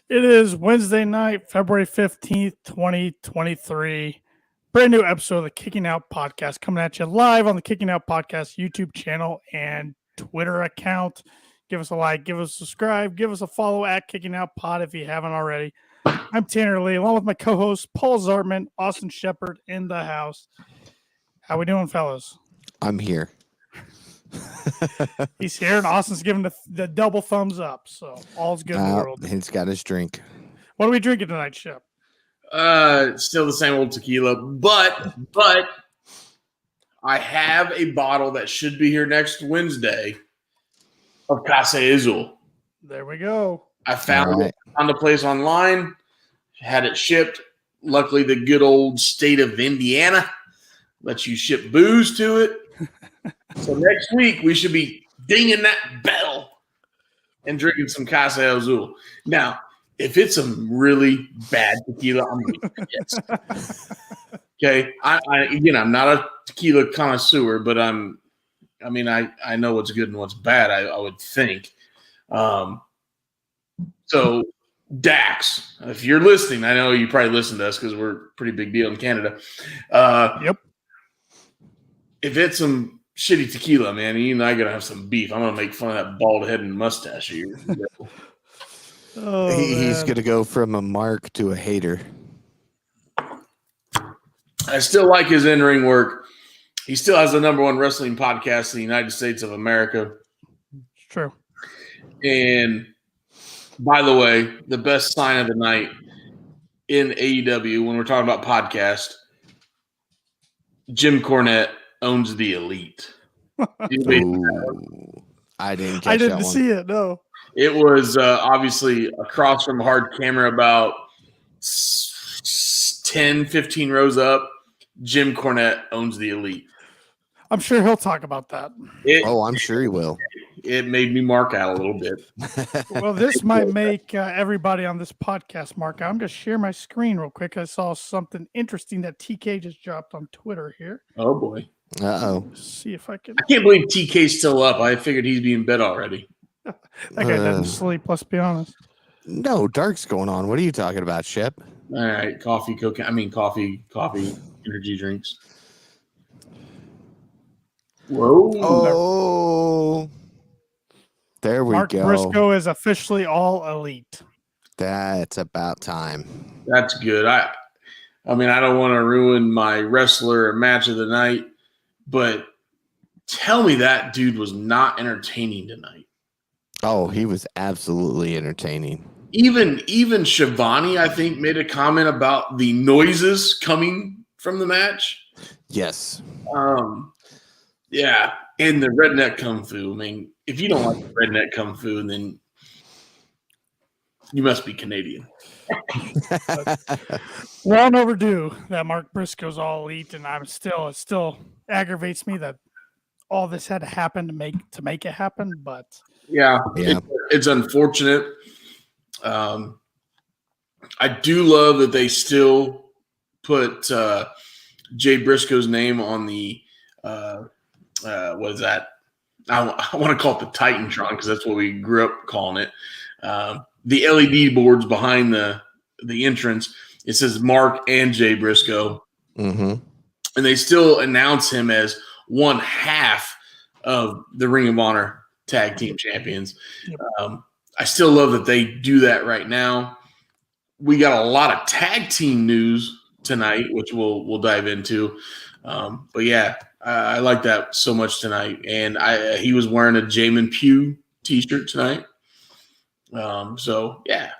It is Wednesday night, February 15th, 2023. Brand new episode of the Kicking Out Podcast coming at you live on the Kicking Out Podcast YouTube channel and Twitter account. Give us a like, give us a subscribe, give us a follow at Kicking Out Pod if you haven't already. I'm Tanner Lee, along with my co-hosts Paul Zartman, Austin Shepard in the house. How we doing, fellas? I'm here. He's here, and Austin's giving the double thumbs up, so all's good in the world. He's got his drink. What are we drinking tonight, Shep? Still the same old tequila, but I have a bottle that should be here next Wednesday of Casa Azul. There we go. I found the place online, had it shipped. Luckily, the good old state of Indiana lets you ship booze to it. So next week, we should be dinging that bell and drinking some Casa Azul. Now, if it's some really bad tequila, I'm going to be pissed. Okay? I'm not a tequila connoisseur, but I know what's good and what's bad, I would think. So, Dax, if you're listening, I know you probably listen to us because we're a pretty big deal in Canada. Yep. If it's some shitty tequila, man, you and I are going to have some beef. I'm going to make fun of that bald head and mustache of yours. He's going to go from a mark to a hater. I still like his in-ring work. He still has the number one wrestling podcast in the United States of America. It's true. And by the way, the best sign of the night in AEW when we're talking about podcast, Jim Cornette owns the Elite. I didn't catch I didn't that see it, no. It was obviously across from hard camera about 10, 15 rows up. Jim Cornette owns the Elite. I'm sure he'll talk about that. I'm sure he will. It made me mark out a little bit. Well, this might make everybody on this podcast mark out. I'm just share my screen real quick. I saw something interesting that TK just dropped on Twitter here. Oh, boy. Uh-oh. See if I can. I can't believe TK's still up. I figured he'd be in bed already. That guy doesn't sleep, let's be honest. No, dark's going on. What are you talking about, Shep? All right. Coffee, energy drinks. Whoa. Oh. There we Mark go. Briscoe is officially all elite. That's about time. That's good. I don't want to ruin my wrestler or match of the night, but tell me that dude was not entertaining tonight. Oh, he was absolutely entertaining. Even Shivani, I think, made a comment about the noises coming from the match. Yes. Yeah, and the redneck kung fu. I mean, if you don't like the redneck kung fu, then you must be Canadian. Long overdue that Mark Briscoe's all elite, and it still aggravates me that all this had to happen to make it happen. But yeah. It's unfortunate. I do love that they still put Jay Briscoe's name on the what is that? I want to call it the Titantron because that's what we grew up calling it. The LED boards behind the entrance, it says Mark and Jay Briscoe. Mm-hmm. And they still announce him as one half of the Ring of Honor Tag Team Champions. Yep. I still love that they do that right now. We got a lot of tag team news tonight, which we'll dive into. But yeah, I like that so much tonight. And he was wearing a Jamin Pugh t-shirt tonight. So yeah,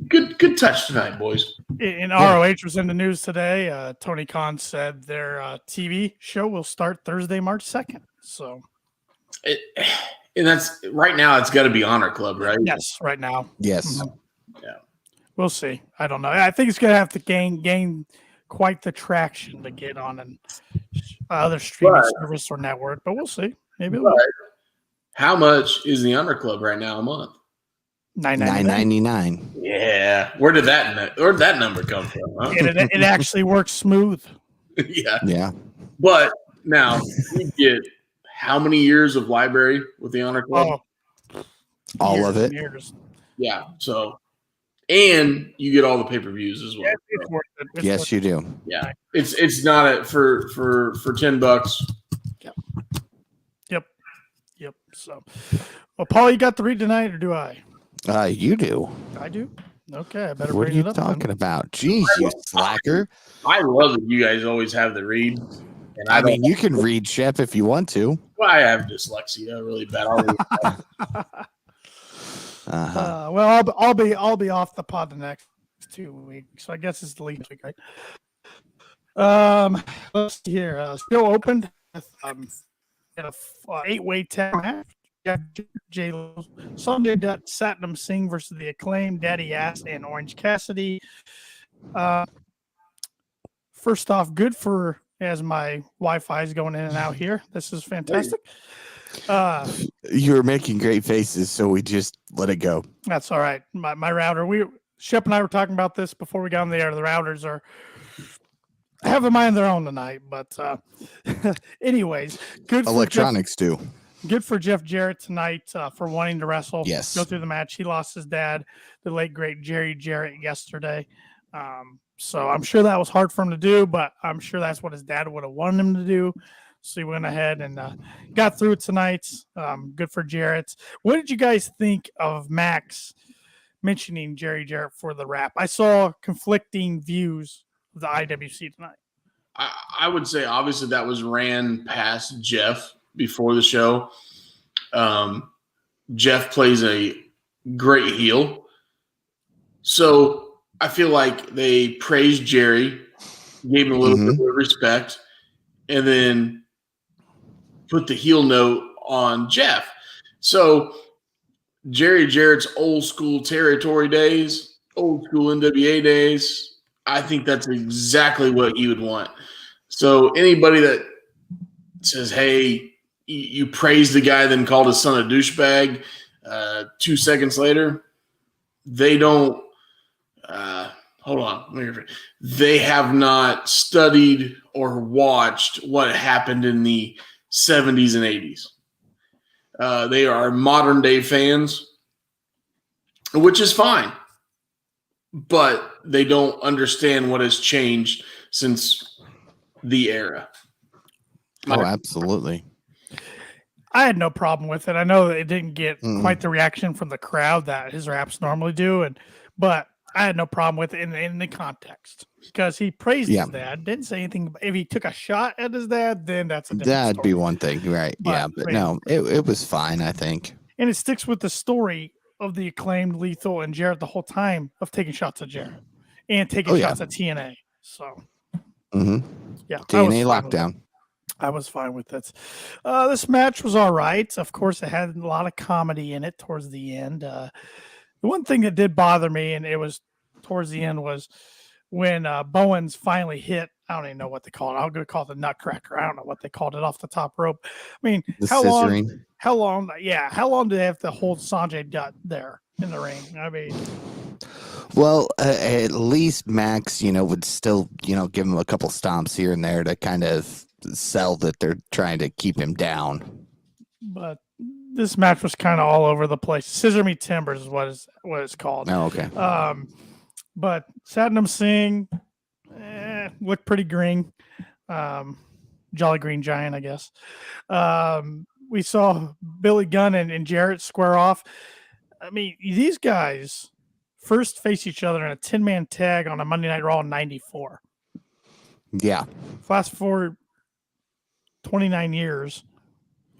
good touch tonight, boys. In ROH was in the news today. Tony Khan said their TV show will start Thursday, March 2nd. So, and that's right now. It's got to be Honor Club, right? Yes, right now. Yes. Mm-hmm. Yeah. We'll see. I don't know. I think it's going to have to gain quite the traction to get on an other streaming service or network, but we'll see. Maybe it will. How much is the Honor Club right now a month? $9.99. Yeah. Where did that number come from? Huh? It actually works smooth. Yeah. But now you get how many years of library with the Honor Club? All of it. Years. Yeah. So and you get all the pay-per-views as well. Yeah, it's worth it. It's Yes, worth you do. Yeah, it's not for $10. Yep. So, well, Paul, you got the read tonight, or do I? You do. I do. Okay, I better What are bring you it up. talking about? Jeez, you slacker. I love that you guys always have the read. And I mean, you can read, Shep, if you want to. Well, I have dyslexia really bad. Well, I'll be off the pod the next 2 weeks. So I guess it's the lead week, right? Let's see here. Still opened with in a 8-way tag match. J. Sanjay Dutt, Satnam Singh versus the Acclaimed, Daddy Ass, and Orange Cassidy. First off, good for as my Wi-Fi is going in and out here. This is fantastic. You're making great faces, so we just let it go. That's all right. My router. Shep and I were talking about this before we got on the air. The routers are have a mind of their own tonight, but anyways, good. Electronics do. Good for Jeff Jarrett tonight for wanting to wrestle. Yes. Go through the match. He lost his dad, the late great Jerry Jarrett, yesterday. So I'm sure that was hard for him to do, but I'm sure that's what his dad would have wanted him to do. So he went ahead and got through it tonight. Good for Jarrett. What did you guys think of Max mentioning Jerry Jarrett for the rap? I saw conflicting views of the IWC tonight. I would say obviously that was ran past Jeff before the show. Jeff plays a great heel. So I feel like they praised Jerry, gave him a little bit of respect, and then put the heel note on Jeff. So Jerry Jarrett's old school territory days, old school NWA days, I think that's exactly what you would want. So anybody that says, hey, you praised the guy, then called his son a douchebag 2 seconds later, they don't hold on. They have not studied or watched what happened in the 70s and 80s. They are modern day fans, which is fine, but they don't understand what has changed since the era. Oh, absolutely. I had no problem with it. I know that it didn't get quite the reaction from the crowd that his raps normally do, but I had no problem with it in the context because he praised his dad, didn't say anything. If he took a shot at his dad, then that's a different That'd story. be one thing, right? But no, it was fine, I think. And it sticks with the story of the Acclaimed, Lethal, and Jarrett the whole time of taking shots at Jarrett and taking shots at TNA. So, yeah, TNA lockdown. I was fine with it. This match was all right. Of course, it had a lot of comedy in it towards the end. The one thing that did bother me, and it was towards the end, was when Bowens finally hit. I don't even know what they call it. I'm going to call it the Nutcracker. I don't know what they called it off the top rope. I mean, how long? Yeah, how long do they have to hold Sanjay Dutt there in the ring? I mean, well, at least Max, would still, give him a couple stomps here and there to kind of sell that they're trying to keep him down. But this match was kind of all over the place. Scissor Me Timbers is what it's called. Oh, okay. But Satnam Singh looked pretty green. Jolly Green Giant, I guess. We saw Billy Gunn and Jarrett square off. I mean, these guys first face each other in a 10-man tag on a Monday Night Raw in 94. Yeah. Fast forward 29 years,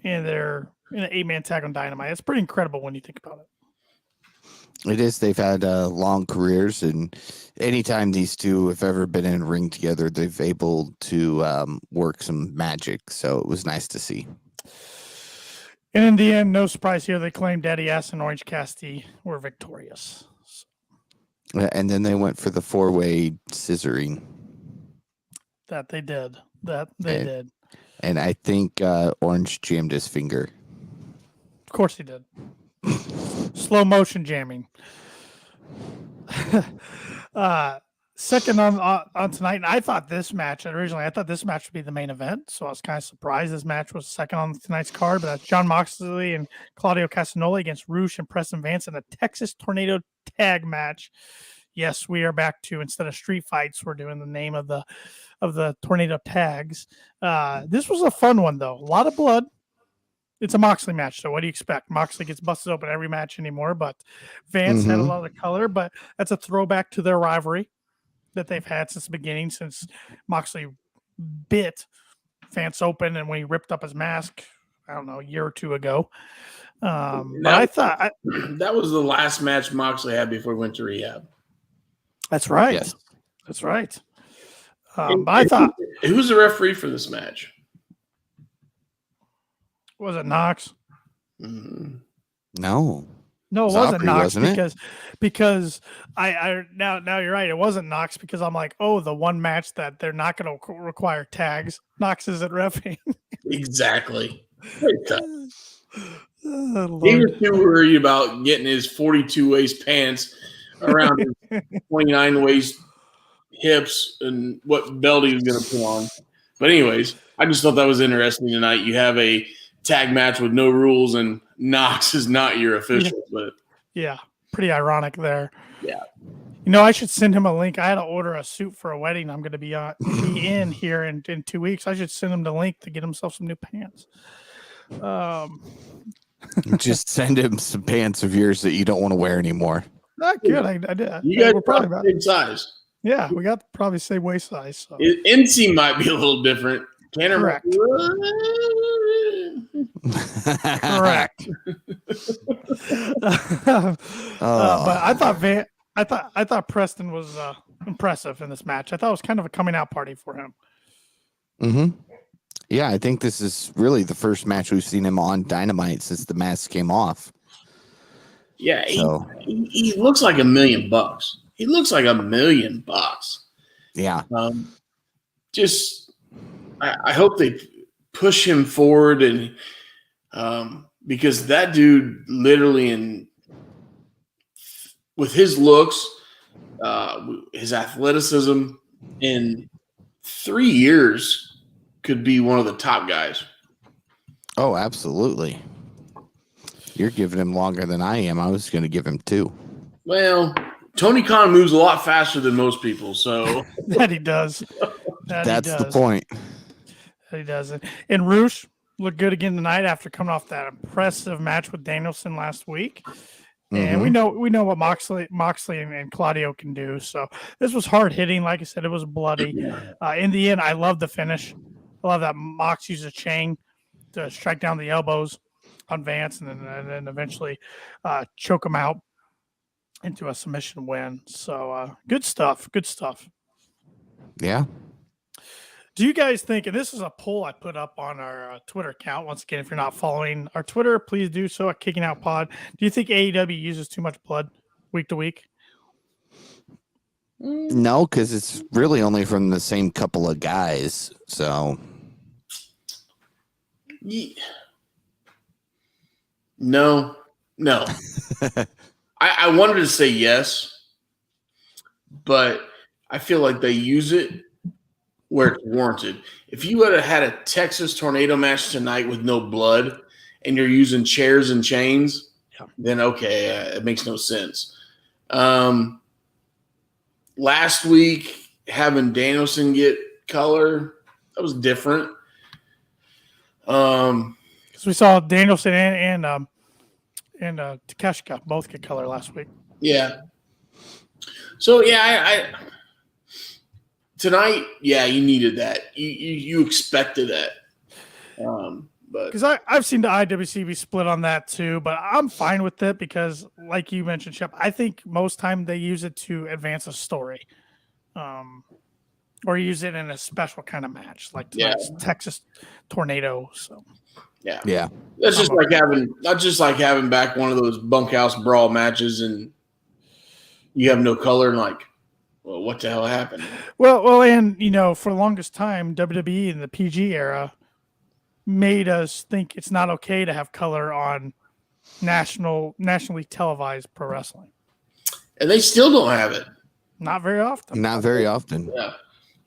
and they're in an 8-man tag on Dynamite. It's pretty incredible when you think about it. It is. They've had long careers, and anytime these two have ever been in a ring together, they've able to work some magic. So it was nice to see. And in the end, no surprise here, they claimed Daddy Ass and Orange Cassidy were victorious. And then they went for the 4-way scissoring. That they did. Did. And I think Orange jammed his finger. Of course he did. Slow motion jamming. second on tonight. And I thought this match would be the main event. So I was kind of surprised this match was second on tonight's card. But that's Jon Moxley and Claudio Castagnoli against Roosh and Preston Vance in a Texas Tornado tag match. Yes, we are back to, instead of street fights, we're doing the name of the tornado tags. This was a fun one though. A lot of blood. It's a Moxley match, so what do you expect? Moxley gets busted open every match anymore, but Vance had a lot of color, but that's a throwback to their rivalry that they've had since the beginning, since Moxley bit Vance open and when he ripped up his mask, I don't know, a year or two ago. But I thought that was the last match Moxley had before he went to rehab. That's right. Yes. That's right. But I thought, who's the referee for this match? was it Knox? No. No, it wasn't Knox because I now you're right. It wasn't Knox because I'm like, oh, the one match that they're not going to require tags. Knox isn't reffing. Exactly. Oh, He was too worried about getting his 42 waist pants around his 29 waist hips and what belt he was going to put on. But anyways, I just thought that was interesting tonight. You have a tag match with no rules and Knox is not your official. But yeah, pretty ironic there. Yeah. You know, I should send him a link. I had to order a suit for a wedding. I'm going to be in here in 2 weeks. I should send him the link to get himself some new pants. Just send him some pants of yours that you don't want to wear anymore. Not good. I did. You guys we're probably about the same size. Yeah, we got probably the same waist size. So. NC might be a little different. Tanner, correct. Correct. But I thought Preston was impressive in this match. I thought it was kind of a coming out party for him. Mm-hmm. Yeah, I think this is really the first match we've seen him on Dynamite since the mask came off. Yeah, he looks like $1 million. He looks like $1 million. Yeah. I hope they push him forward and because that dude literally with his looks, his athleticism in 3 years could be one of the top guys. Oh, absolutely. You're giving him longer than I am. I was going to give him 2. Well, Tony Khan moves a lot faster than most people, so that he does. That's the point. That he does. And Roosh looked good again tonight after coming off that impressive match with Danielson last week. And we know what Moxley and Claudio can do. So this was hard hitting. Like I said, it was bloody. In the end, I love the finish. I love that Mox used a chain to strike down the elbows on Vance and then eventually choke him out into a submission win. So good stuff. Good stuff. Yeah. Do you guys think, and this is a poll I put up on our Twitter account, once again, if you're not following our Twitter, please do so at Kicking Out Pod. Do you think AEW uses too much blood week to week? No, because it's really only from the same couple of guys. So, no. I wanted to say yes, but I feel like they use it where it's warranted. If you would have had a Texas tornado match tonight with no blood and you're using chairs and chains, then okay, it makes no sense. Last week, having Danielson get color, that was different. Because we saw Danielson and Takeshita both get color last week. Yeah. So I tonight, yeah, you needed that. You expected that. But because I've seen the IWC be split on that too, but I'm fine with it because, like you mentioned, Shep, I think most time they use it to advance a story, or use it in a special kind of match, like tonight's Texas Tornado. So yeah, that's just like having back one of those bunkhouse brawl matches, and you have no color, and like, well, what the hell happened? Well, and for the longest time, WWE in the PG era made us think it's not okay to have color on nationally televised pro wrestling, and they still don't have it. Not very often. Not very often. Yeah.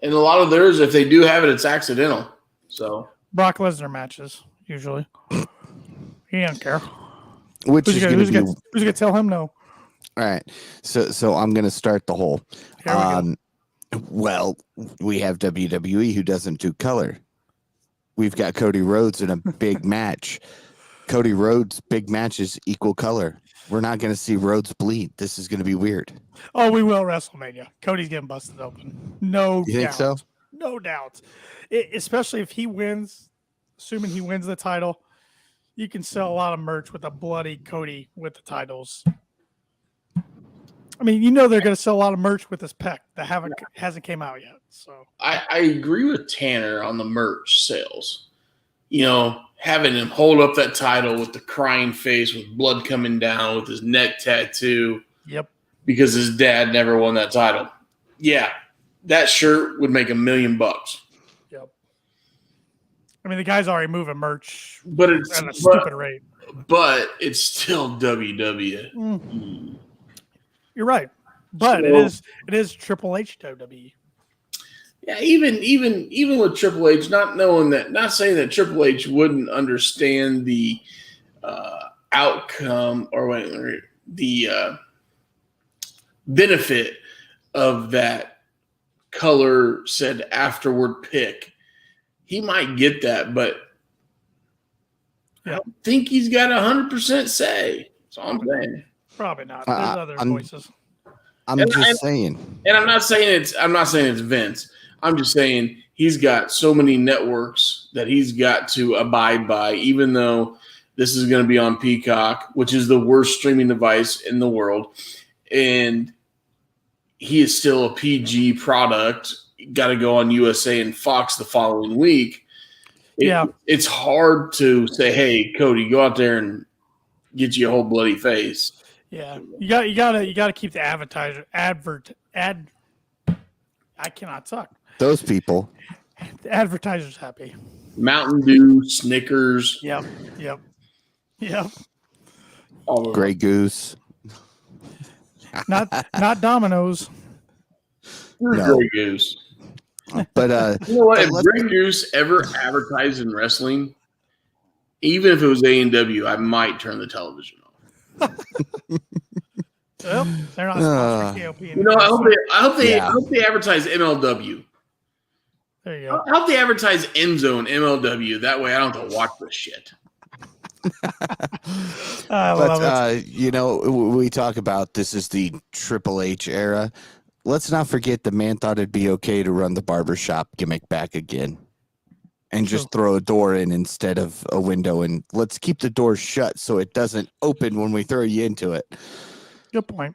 And a lot of theirs, if they do have it, it's accidental. So Brock Lesnar matches, usually. He don't care. Which is going to be who's gonna tell him no? all right. So I'm going to start the whole. Here we go. Well, we have WWE who doesn't do color. We've got Cody Rhodes in a big match. Cody Rhodes, big matches equal color. We're not going to see Rhodes bleed. This is going to be weird. Oh, we will WrestleMania. Cody's getting busted open. No You think doubt. so? No doubt. Especially if he wins, assuming he wins the title, you can sell a lot of merch with a bloody Cody with the titles. I mean, they're going to sell a lot of merch with his pec that hasn't came out yet. So I agree with Tanner on the merch sales. Having him hold up that title with the crying face with blood coming down with his neck tattoo. Yep. Because his dad never won that title. Yeah, that shirt would make $1 million. Yep. I mean, the guy's already moving merch, but it's at a stupid rate. But it's still WWE. You're right, but it is Triple H WWE. Yeah, even with Triple H, not saying that Triple H wouldn't understand the outcome or the benefit of that color said afterward pick. He might get that, but I don't think he's got 100% say. That's all I'm saying. Probably not. There's other voices. I'm saying. And I'm not saying it's Vince. I'm just saying he's got so many networks that he's got to abide by, even though this is going to be on Peacock, which is the worst streaming device in the world. And he is still a PG product. Got to go on USA and Fox the following week. It's hard to say, hey, Cody, go out there and get you a whole bloody face. Yeah, you gotta keep the I cannot talk. Those people. The advertisers happy. Mountain Dew, Snickers. Yep. Grey Goose. Not Domino's. No. Grey Goose. But you know what? If Grey Goose ever advertised in wrestling, even if it was A&W, I might turn the television off. Well, they're not sponsoring KOP. I hope they advertise MLW. There you go. I hope they advertise Enzo and MLW. That way I don't have to watch this shit. We talk about this is the Triple H era. Let's not forget the man thought it'd be okay to run the barbershop gimmick back again and just throw a door in instead of a window. And let's keep the door shut so it doesn't open when we throw you into it. Good point.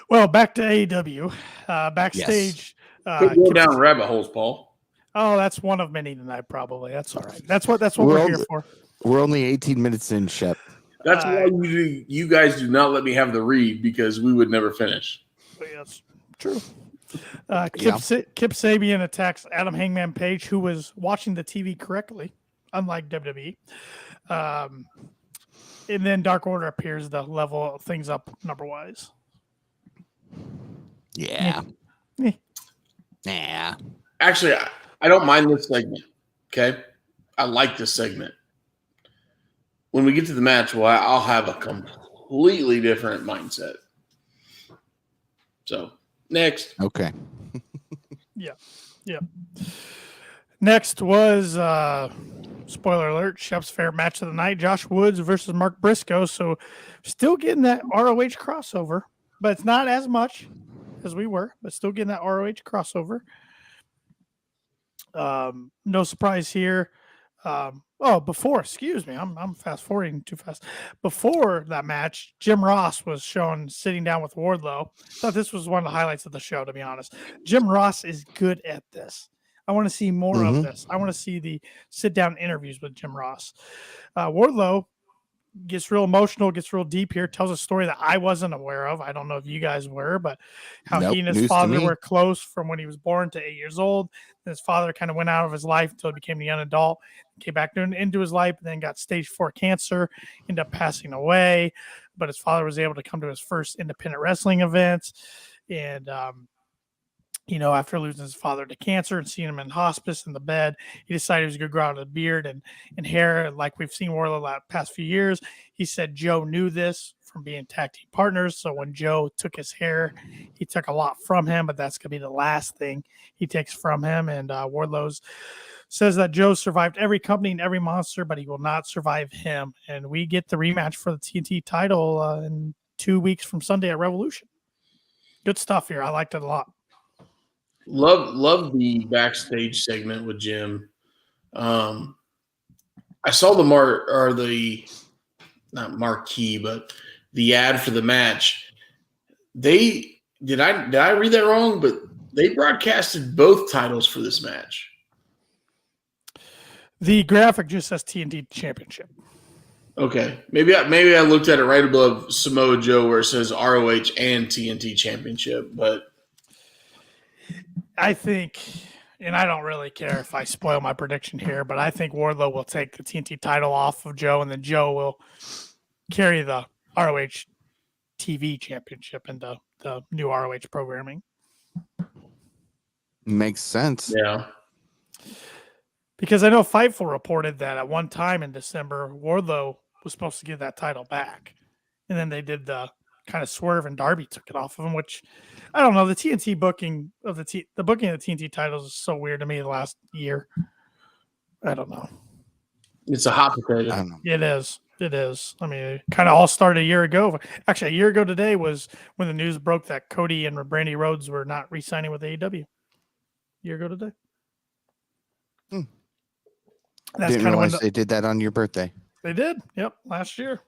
Well, back to AEW. Backstage. Yes. Go down rabbit holes, Paul. Oh, that's one of many tonight, probably. That's all right. That's what we're here for. We're only 18 minutes in, Shep. That's why you guys do not let me have the read, because we would never finish. Yes, true. Kip Sabian attacks Adam Hangman Page, who was watching the TV correctly, unlike WWE. And then Dark Order appears to level things up number-wise. Yeah. Yeah. Actually, I don't mind this segment. Okay? I like this segment. When we get to the match, well, I'll have a completely different mindset. So, next. Okay. Yeah. Next was, spoiler alert, Shep's favorite match of the night, Josh Woods versus Mark Briscoe. So, still getting that ROH crossover, but it's not as much as we were, but still getting that ROH crossover. No surprise here. Excuse me, I'm fast forwarding too fast. Before that match, Jim Ross was shown sitting down with Wardlow. Thought this was one of the highlights of the show, to be honest. Jim Ross is good at this. I want to see more of this. I want to see the sit down interviews with Jim Ross. Wardlow gets real emotional, gets real deep here, tells a story that I wasn't aware of. I don't know if you guys were, but how Nope, he and his news to father me. were close from when he was born to 8 years old. And his father kind of went out of his life until he became a young adult, came back into his life, and then got stage 4 cancer, ended up passing away. But his father was able to come to his first independent wrestling events. And, after losing his father to cancer and seeing him in hospice in the bed, he decided he was going to grow out a beard and hair, like we've seen Wardlow the past few years. He said Joe knew this from being tag team partners. So when Joe took his hair, he took a lot from him, but that's going to be the last thing he takes from him. And Wardlow says that Joe survived every company and every monster, but he will not survive him. And we get the rematch for the TNT title in 2 weeks from Sunday at Revolution. Good stuff here. I liked it a lot. Love the backstage segment with Jim. I saw not marquee, but the ad for the match. Did I read that wrong? But they broadcasted both titles for this match. The graphic just says TNT Championship. Okay, maybe I looked at it right above Samoa Joe where it says ROH and TNT Championship, but I think, and I don't really care if I spoil my prediction here, but I think Wardlow will take the TNT title off of Joe, and then Joe will carry the ROH TV Championship into the new ROH programming. Makes sense. yeah. Because I know Fightful reported that at one time in December, Wardlow was supposed to give that title back. And then they did the kind of swerve and Darby took it off of him, which I don't know. The TNT booking of the booking of the TNT titles is so weird to me the last year. I don't know. It's a hot potato. I don't know. It is. It is. I mean, it kind of all started a year ago. Actually, a year ago today was when the news broke that Cody and Brandy Rhodes were not re-signing with AEW. A year ago today. That's Didn't kind of realize they did that on your birthday. They did. Yep. Last year.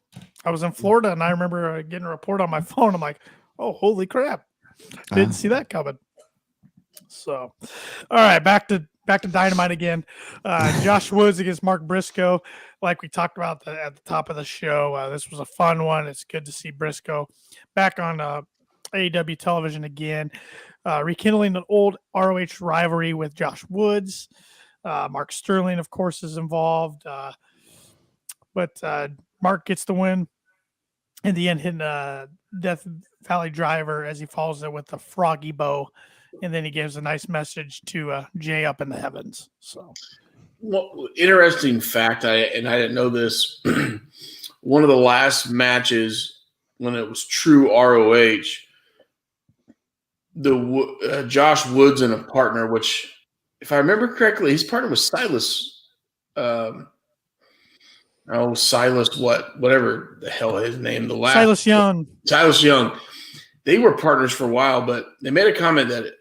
I was in Florida and I remember getting a report on my phone. I'm like, oh, holy crap. Didn't see that coming. So, all right, back to Dynamite again. Josh Woods against Mark Briscoe. Like we talked about at the top of the show, this was a fun one. It's good to see Briscoe back on AEW television again, rekindling an old ROH rivalry with Josh Woods. Mark Sterling, of course, is involved. But Mark gets the win in the end, hitting a Death Valley driver as he follows it with a froggy bow. And then he gives a nice message to Jay up in the heavens. So, well, interesting fact, I didn't know this. One of the last matches when it was true ROH, the Josh Woods and a partner, which, if I remember correctly, his partner was Silas. Silas, whatever the hell his name, Silas Young. Silas Young. They were partners for a while, but they made a comment that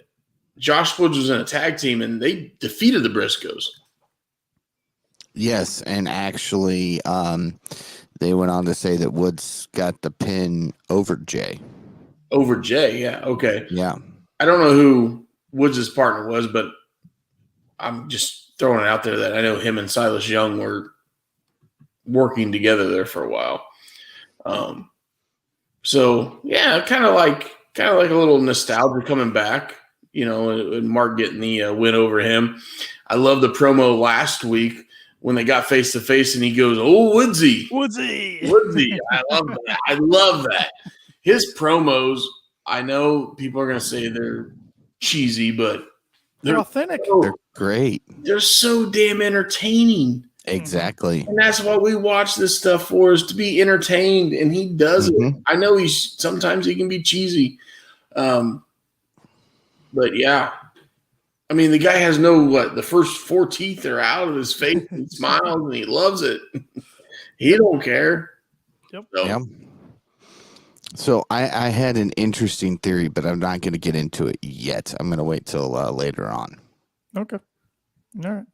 Josh Woods was in a tag team and they defeated the Briscoes. Yes, and actually, they went on to say that Woods got the pin over Jay. Over Jay, yeah, okay. Yeah. I don't know who Woods' partner was, but I'm just throwing it out there that I know him and Silas Young were working together there for a while. So yeah, kind of like a little nostalgia coming back, and Mark getting the win over him. I love the promo last week when they got face to face and he goes, "Oh, Woodsy. I love that. His promos, I know people are going to say they're cheesy, but they're authentic. They're great. They're so damn entertaining. Exactly. And that's what we watch this stuff for, is to be entertained, and he does it. I know sometimes he can be cheesy. But yeah. I mean, the guy has the first 4 teeth are out of his face. He smiles and he loves it. He don't care. Yep. So. Yeah. So I had an interesting theory, but I'm not going to get into it yet. I'm going to wait till later on. Okay. All right.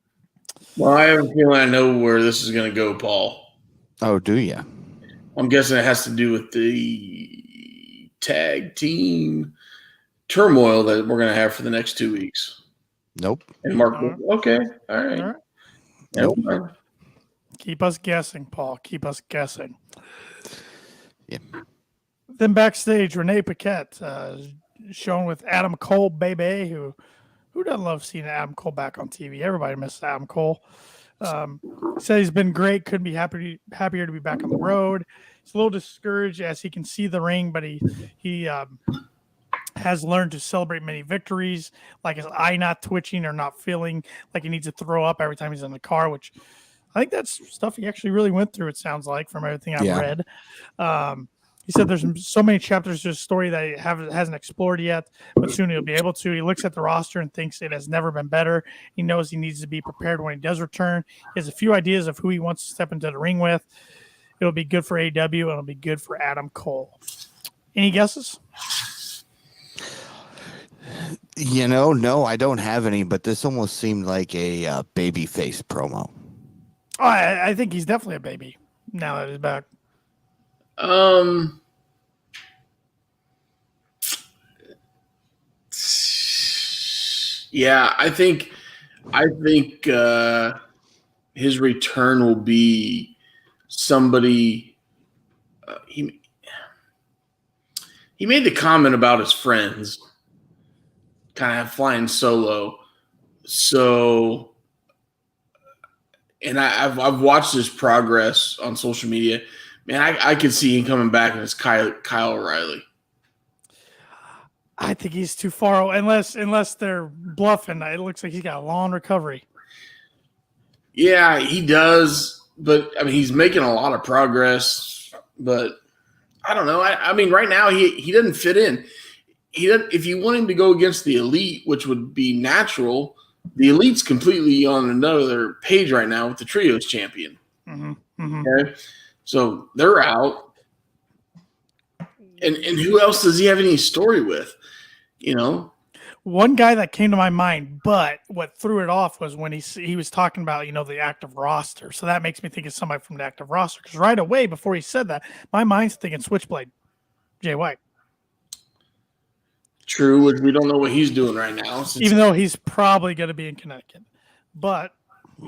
Well, I have a feeling I know where this is going to go, Paul. Oh, do you? I'm guessing it has to do with the tag team turmoil that we're going to have for the next 2 weeks. Nope. And Mark, okay. All right. Nope. Keep us guessing, Paul. Keep us guessing. Yeah. Then backstage, Renee Paquette shown with Adam Cole, baby, who doesn't love seeing Adam Cole back on TV? Everybody misses Adam Cole. Said he's been great. Couldn't be happier to be back on the road. He's a little discouraged as he can see the ring, but he has learned to celebrate many victories, like his eye not twitching or not feeling like he needs to throw up every time he's in the car, which I think that's stuff he actually really went through, it sounds like, from everything I've read. He said there's so many chapters to his story that he hasn't explored yet, but soon he'll be able to. He looks at the roster and thinks it has never been better. He knows he needs to be prepared when he does return. He has a few ideas of who he wants to step into the ring with. It'll be good for AEW, and it'll be good for Adam Cole. Any guesses? No, I don't have any, but this almost seemed like a babyface promo. Oh, I think he's definitely a baby now that he's back. Yeah, I think his return will be somebody. He made the comment about his friends kind of flying solo. So, and I've watched his progress on social media. Man, I could see him coming back as Kyle O'Reilly. I think he's too far, unless they're bluffing. It looks like he's got a long recovery. Yeah, he does, but I mean, he's making a lot of progress. But I don't know. I mean, right now he doesn't fit in. If you want him to go against the Elite, which would be natural, the Elite's completely on another page right now with the Trios champion. Mm-hmm. Mm-hmm. Okay, so they're out, and who else does he have any story with? One guy that came to my mind, but what threw it off was when he was talking about the active roster. So that makes me think it's somebody from the active roster. Because right away before he said that, my mind's thinking Switchblade, Jay White. True, which we don't know what he's doing right now. Even though he's probably going to be in Connecticut, but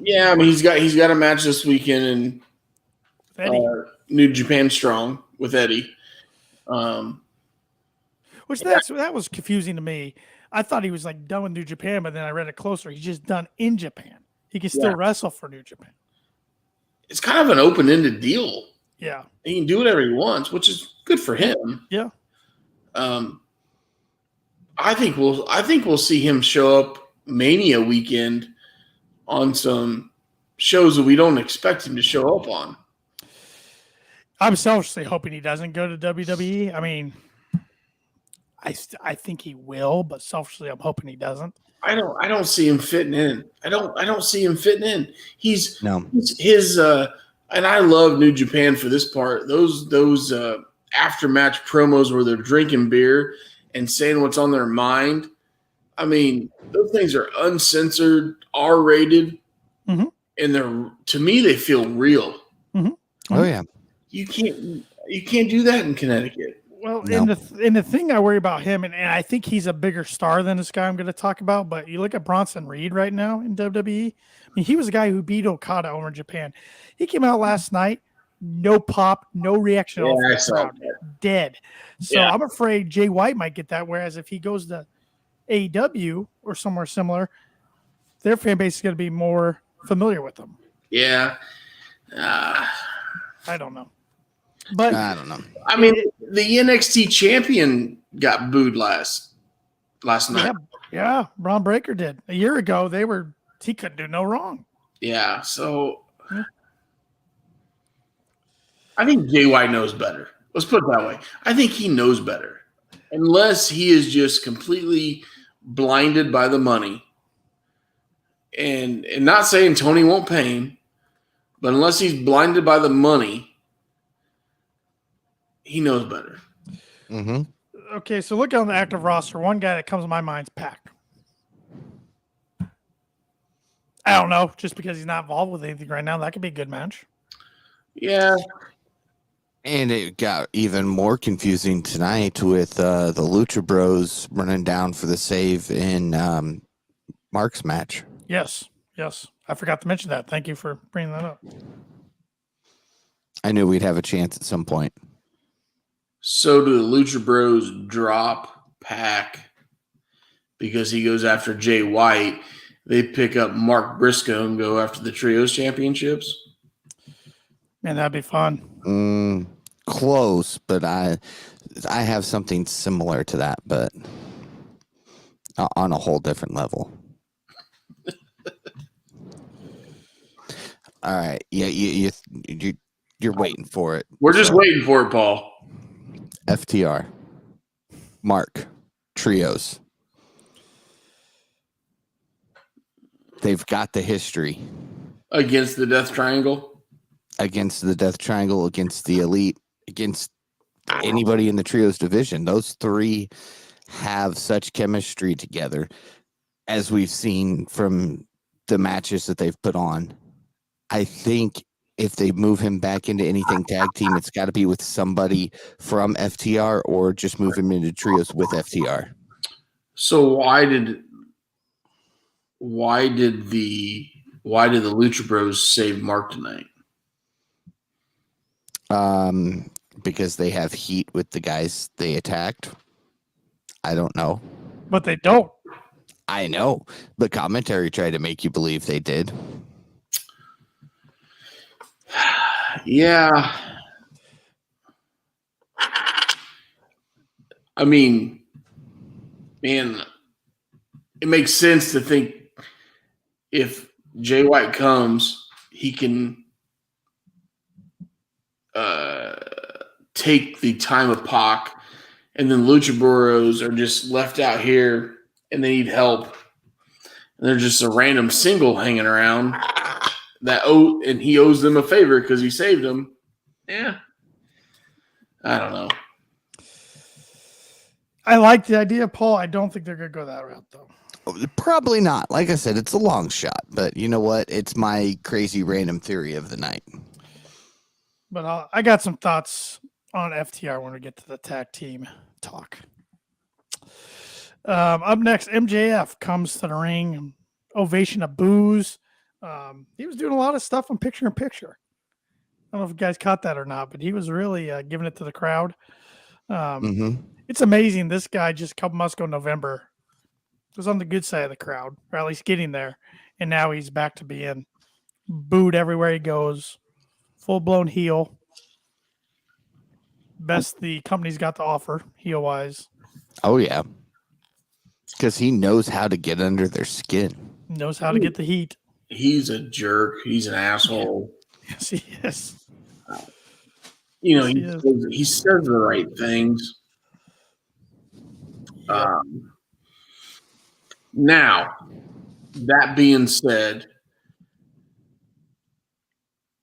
yeah, I mean he's got a match this weekend in New Japan Strong with Eddie. Which that was confusing to me. I thought he was like done with New Japan, but then I read it closer. He's just done in Japan. He can still wrestle for New Japan. It's kind of an open-ended deal. Yeah, he can do whatever he wants, which is good for him. Yeah. I think we'll see him show up Mania weekend on some shows that we don't expect him to show up on. I'm selfishly hoping he doesn't go to WWE. I mean, I think he will, but selfishly, I'm hoping he doesn't. I don't see him fitting in. I don't see him fitting in. His and I love New Japan for this part. Those after match promos where they're drinking beer and saying what's on their mind. I mean, those things are uncensored, R-rated, mm-hmm. and to me they feel real. Mm-hmm. Oh yeah, you can't do that in Connecticut. Well, no. and the thing I worry about him, and I think he's a bigger star than this guy I'm going to talk about, but you look at Bronson Reed right now in WWE. I mean, he was a guy who beat Okada over in Japan. He came out last night, no pop, no reaction. Yeah, I saw that. Dead. So I'm afraid Jay White might get that, whereas if he goes to AEW or somewhere similar, their fan base is going to be more familiar with them. Yeah. I don't know. But I don't know. I mean, the NXT champion got booed last night. Yeah, Braun Breaker did. A year ago, he couldn't do no wrong. Yeah, so I think Jay White knows better. Let's put it that way. I think he knows better. Unless he is just completely blinded by the money. And not saying Tony won't pay him, but unless he's blinded by the money, he knows better. Mm-hmm. Okay, so look on the active roster. One guy that comes to my mind is Pac. I don't know, just because he's not involved with anything right now, that could be a good match. Yeah. And it got even more confusing tonight with the Lucha Bros running down for the save in Mark's match. Yes. I forgot to mention that. Thank you for bringing that up. I knew we'd have a chance at some point. So do the Lucha Bros drop Pac because he goes after Jay White? They pick up Mark Briscoe and go after the Trios Championships? Man, that'd be fun. Close, but I have something similar to that, but on a whole different level. All right, yeah, you're waiting for it. We're just waiting for it, Paul. FTR, Mark, Trios. They've got the history Against the Death Triangle? Against the Death Triangle, against the Elite, against anybody in the Trios division. Those three have such chemistry together, as we've seen from the matches that they've put on. I think if they move him back into anything tag team, it's got to be with somebody from FTR or just move him into Trios with FTR. So why did the Lucha Bros save Mark tonight? Because they have heat with the guys they attacked. I don't know. But they don't. I know. The commentary tried to make you believe they did. Yeah. I mean, man, it makes sense to think if Jay White comes, he can take the time of Pac, and then Lucha Bros are just left out here and they need help. And they're just a random single hanging around and he owes them a favor because he saved them. Yeah. I don't know. I like the idea, Paul. I don't think they're going to go that route, though. Probably not. Like I said, it's a long shot, but you know what? It's my crazy random theory of the night. But I got some thoughts on FTR when we get to the tag team talk. Up next, MJF comes to the ring. Ovation of boos. He was doing a lot of stuff on picture-in-picture. I don't know if you guys caught that or not, but he was really giving it to the crowd. It's amazing. This guy just a couple months ago, November, was on the good side of the crowd, or at least getting there. And now he's back to being booed everywhere he goes. Full-blown heel. Best the company's got to offer, heel-wise. Oh, yeah. Because he knows how to get under their skin. Knows how to get the heat. He's a jerk. He's an asshole. Yes, he is. You know, he says the right things. Now, that being said,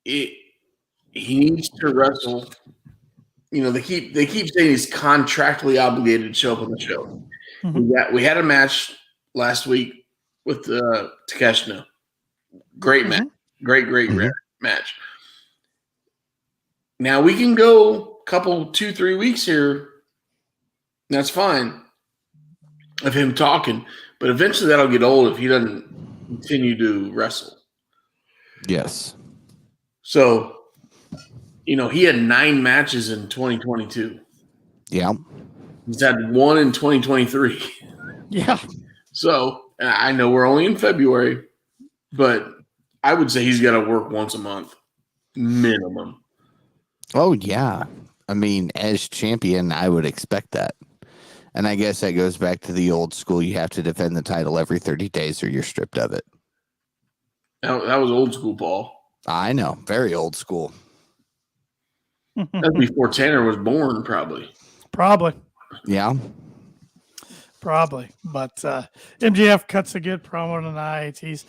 he needs to wrestle. You know, they keep saying he's contractually obligated to show up on the show. Mm-hmm. We had a match last week with Takeshita. Great match. Great match. Now we can go a couple, 2-3 weeks here. That's fine of him talking, but eventually that'll get old if he doesn't continue to wrestle. Yes. So, you know, he had 9 matches in 2022. Yeah. He's had 1 in 2023. Yeah. So, I know we're only in February, but I would say he's got to work once a month, minimum. Oh, yeah. I mean, as champion, I would expect that. And I guess that goes back to the old school. You have to defend the title every 30 days or you're stripped of it. That was old school, Paul. I know. Very old school. That's before Tanner was born, probably. Probably. Yeah. Probably. But MJF cuts a good promo tonight. He's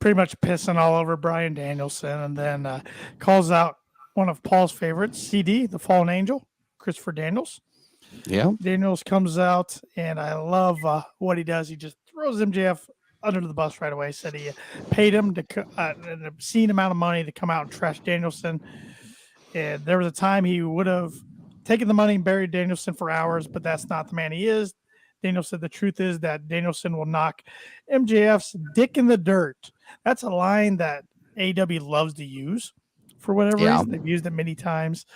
pretty much pissing all over Bryan Danielson and then calls out one of Paul's favorites, CD, the Fallen Angel, Christopher Daniels. Yeah. Daniels comes out, and I love what he does. He just throws MJF under the bus right away. Said he paid him an obscene amount of money to come out and trash Danielson. And there was a time he would have taken the money and buried Danielson for hours, but that's not the man he is. Daniel said the truth is that Danielson will knock MJF's dick in the dirt. That's a line that AEW loves to use for whatever Yeah. reason. They've used it many times.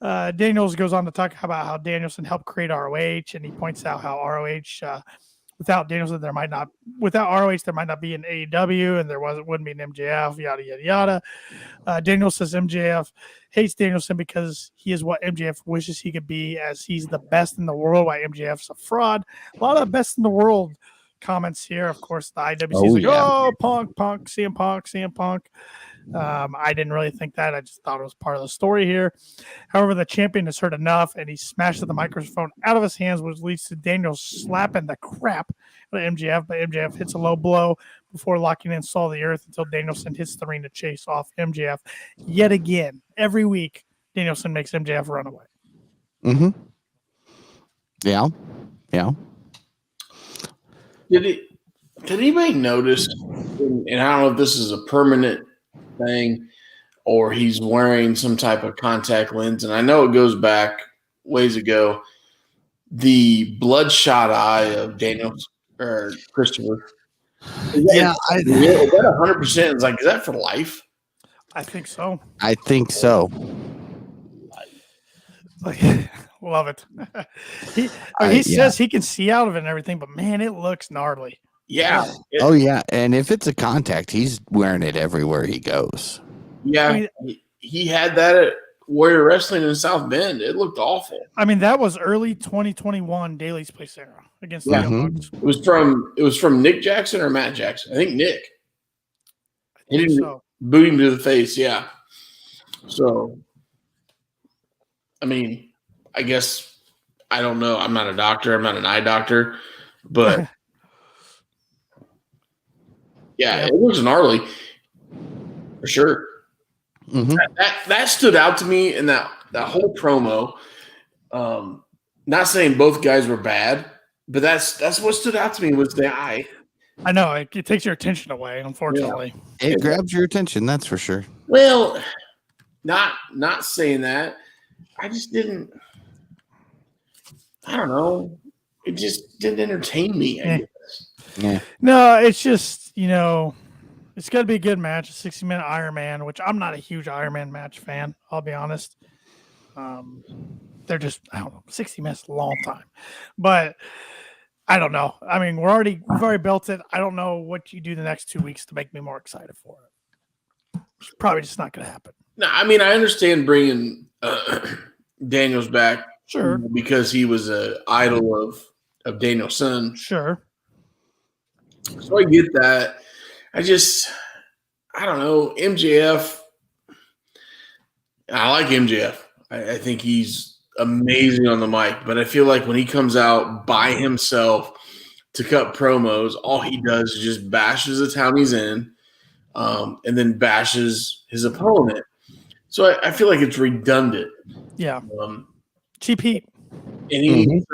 Daniels goes on to talk about how Danielson helped create ROH, and he points out how ROH, without Danielson, without ROH, there might not be an AEW, and wouldn't be an MJF, yada yada yada. Daniel says MJF hates Danielson because he is what MJF wishes he could be, as he's the best in the world, while MJF's a fraud. A lot of best in the world comments here. Of course, the IWC is like, oh, Punk, CM Punk. I didn't really think that. I just thought it was part of the story here. However, the champion has heard enough, and he smashes the microphone out of his hands, which leads to Daniel slapping the crap out of MJF. But MJF hits a low blow before locking in Saw the Earth until Danielson hits the ring to chase off MJF. Yet again, every week, Danielson makes MJF run away. Mm-hmm. Yeah. Yeah. Did anybody notice, and I don't know if this is a permanent thing or he's wearing some type of contact lens, and I know it goes back ways ago, the bloodshot eye of Daniel or Christopher. Is that 100%? It's like, is that for life? I think so. I think so. Like, love it. He says he can see out of it and everything, but man, it looks gnarly. Yeah. Oh yeah, and if it's a contact, he's wearing it everywhere he goes. Yeah, I mean, he had that at Warrior Wrestling in South Bend. It looked awful. I mean, that was early 2021 Daily's Place era against the Young Bucks. It was from Nick Jackson or Matt Jackson. I think Nick. He didn't boot him to the face. Yeah. So, I mean, I guess I don't know. I'm not a doctor. I'm not an eye doctor, but yeah, it was gnarly for sure. Mm-hmm. That stood out to me in that whole promo. Not saying both guys were bad, but that's what stood out to me was the eye. I know it takes your attention away. Unfortunately, it grabs your attention. That's for sure. Well, not saying that. I just didn't. I don't know. It just didn't entertain me. I guess. Yeah. No, it's just it's got to be a good match, a 60-minute Iron Man, which I'm not a huge Iron Man match fan. I'll be honest. They're just, I don't know, 60 minutes is a long time, but I don't know. I mean, we've already built it. I don't know what you do the next 2 weeks to make me more excited for it. It's probably just not going to happen. No, I mean, I understand bringing Daniels back, sure, because he was an idol of Danielson. Sure. So I get that. I don't know, MJF. I like MJF. I think he's amazing on the mic, but I feel like when he comes out by himself to cut promos, all he does is just bashes the town he's in, and then bashes his opponent. So I feel like it's redundant. Yeah. Cheap heat. And he needs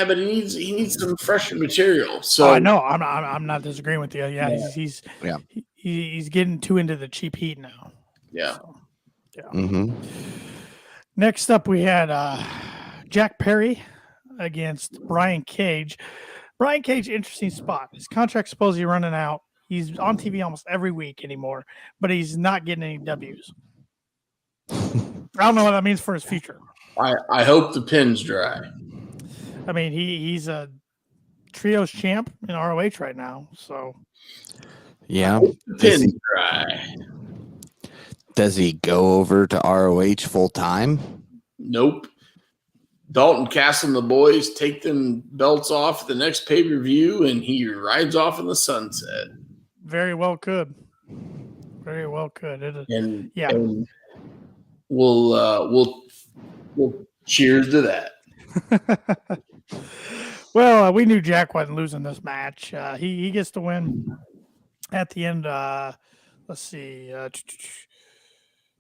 but he needs some fresher material. So I know I'm not disagreeing with you. Yeah, he's getting too into the cheap heat now. Yeah. So, yeah. Mm-hmm. Next up, we had Jack Perry against Brian Cage. Brian Cage, interesting spot. His contract's supposedly running out. He's on TV almost every week anymore, but he's not getting any W's. I don't know what that means for his future. I hope the pin's dry. I mean, he's a trios champ in ROH right now, so yeah. Pin's dry. Does he go over to ROH full time? Nope. Dalton Castle and the boys take them belts off the next pay-per-view, and he rides off in the sunset. Very well could. Very well could. And we'll cheers to that. Well, we knew Jack wasn't losing this match. He gets to win at the end. Let's see.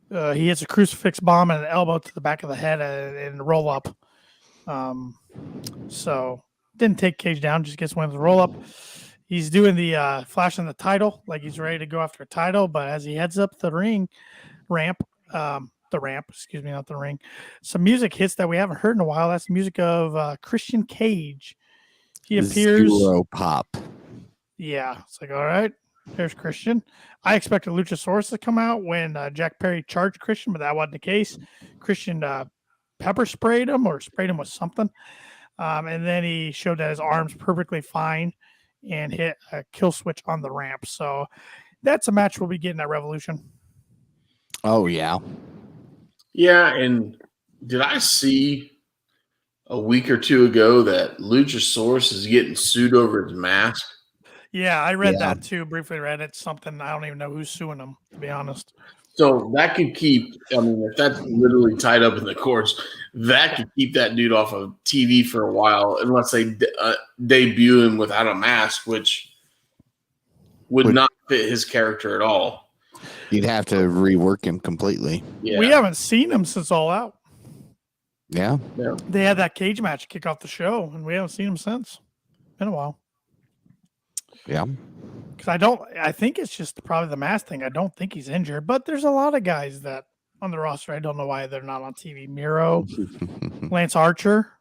He hits a crucifix bomb and an elbow to the back of the head and roll up. So didn't take Cage down, just gets one with the roll up. He's doing the flashing the title, like he's ready to go after a title, but as he heads up the ramp, not the ring, some music hits that we haven't heard in a while. That's the music of Christian Cage. He appears. Zero pop. Yeah. It's like, all right, There's Christian. I expected Luchasaurus to come out when Jack Perry charged Christian, but that wasn't the case. Christian pepper sprayed him or sprayed him with something. And then he showed that his arm's perfectly fine and hit a kill switch on the ramp. So that's a match we'll be getting at Revolution. Oh, yeah. Yeah, and did I see a week or two ago that Luchasaurus is getting sued over his mask? Yeah, I read that too. Briefly read it. Something I don't even know who's suing him, to be honest. So that could keep, I mean, if that's literally tied up in the courts, that could keep that dude off of TV for a while, unless they debut him without a mask, which would not fit his character at all. You'd have to rework him completely. Yeah. We haven't seen him since All Out. Yeah. They had that cage match kick off the show, and we haven't seen him since. Been a while. Yeah. Because I think it's just probably the mask thing. I don't think he's injured, but there's a lot of guys that on the roster. I don't know why they're not on TV. Miro, Lance Archer.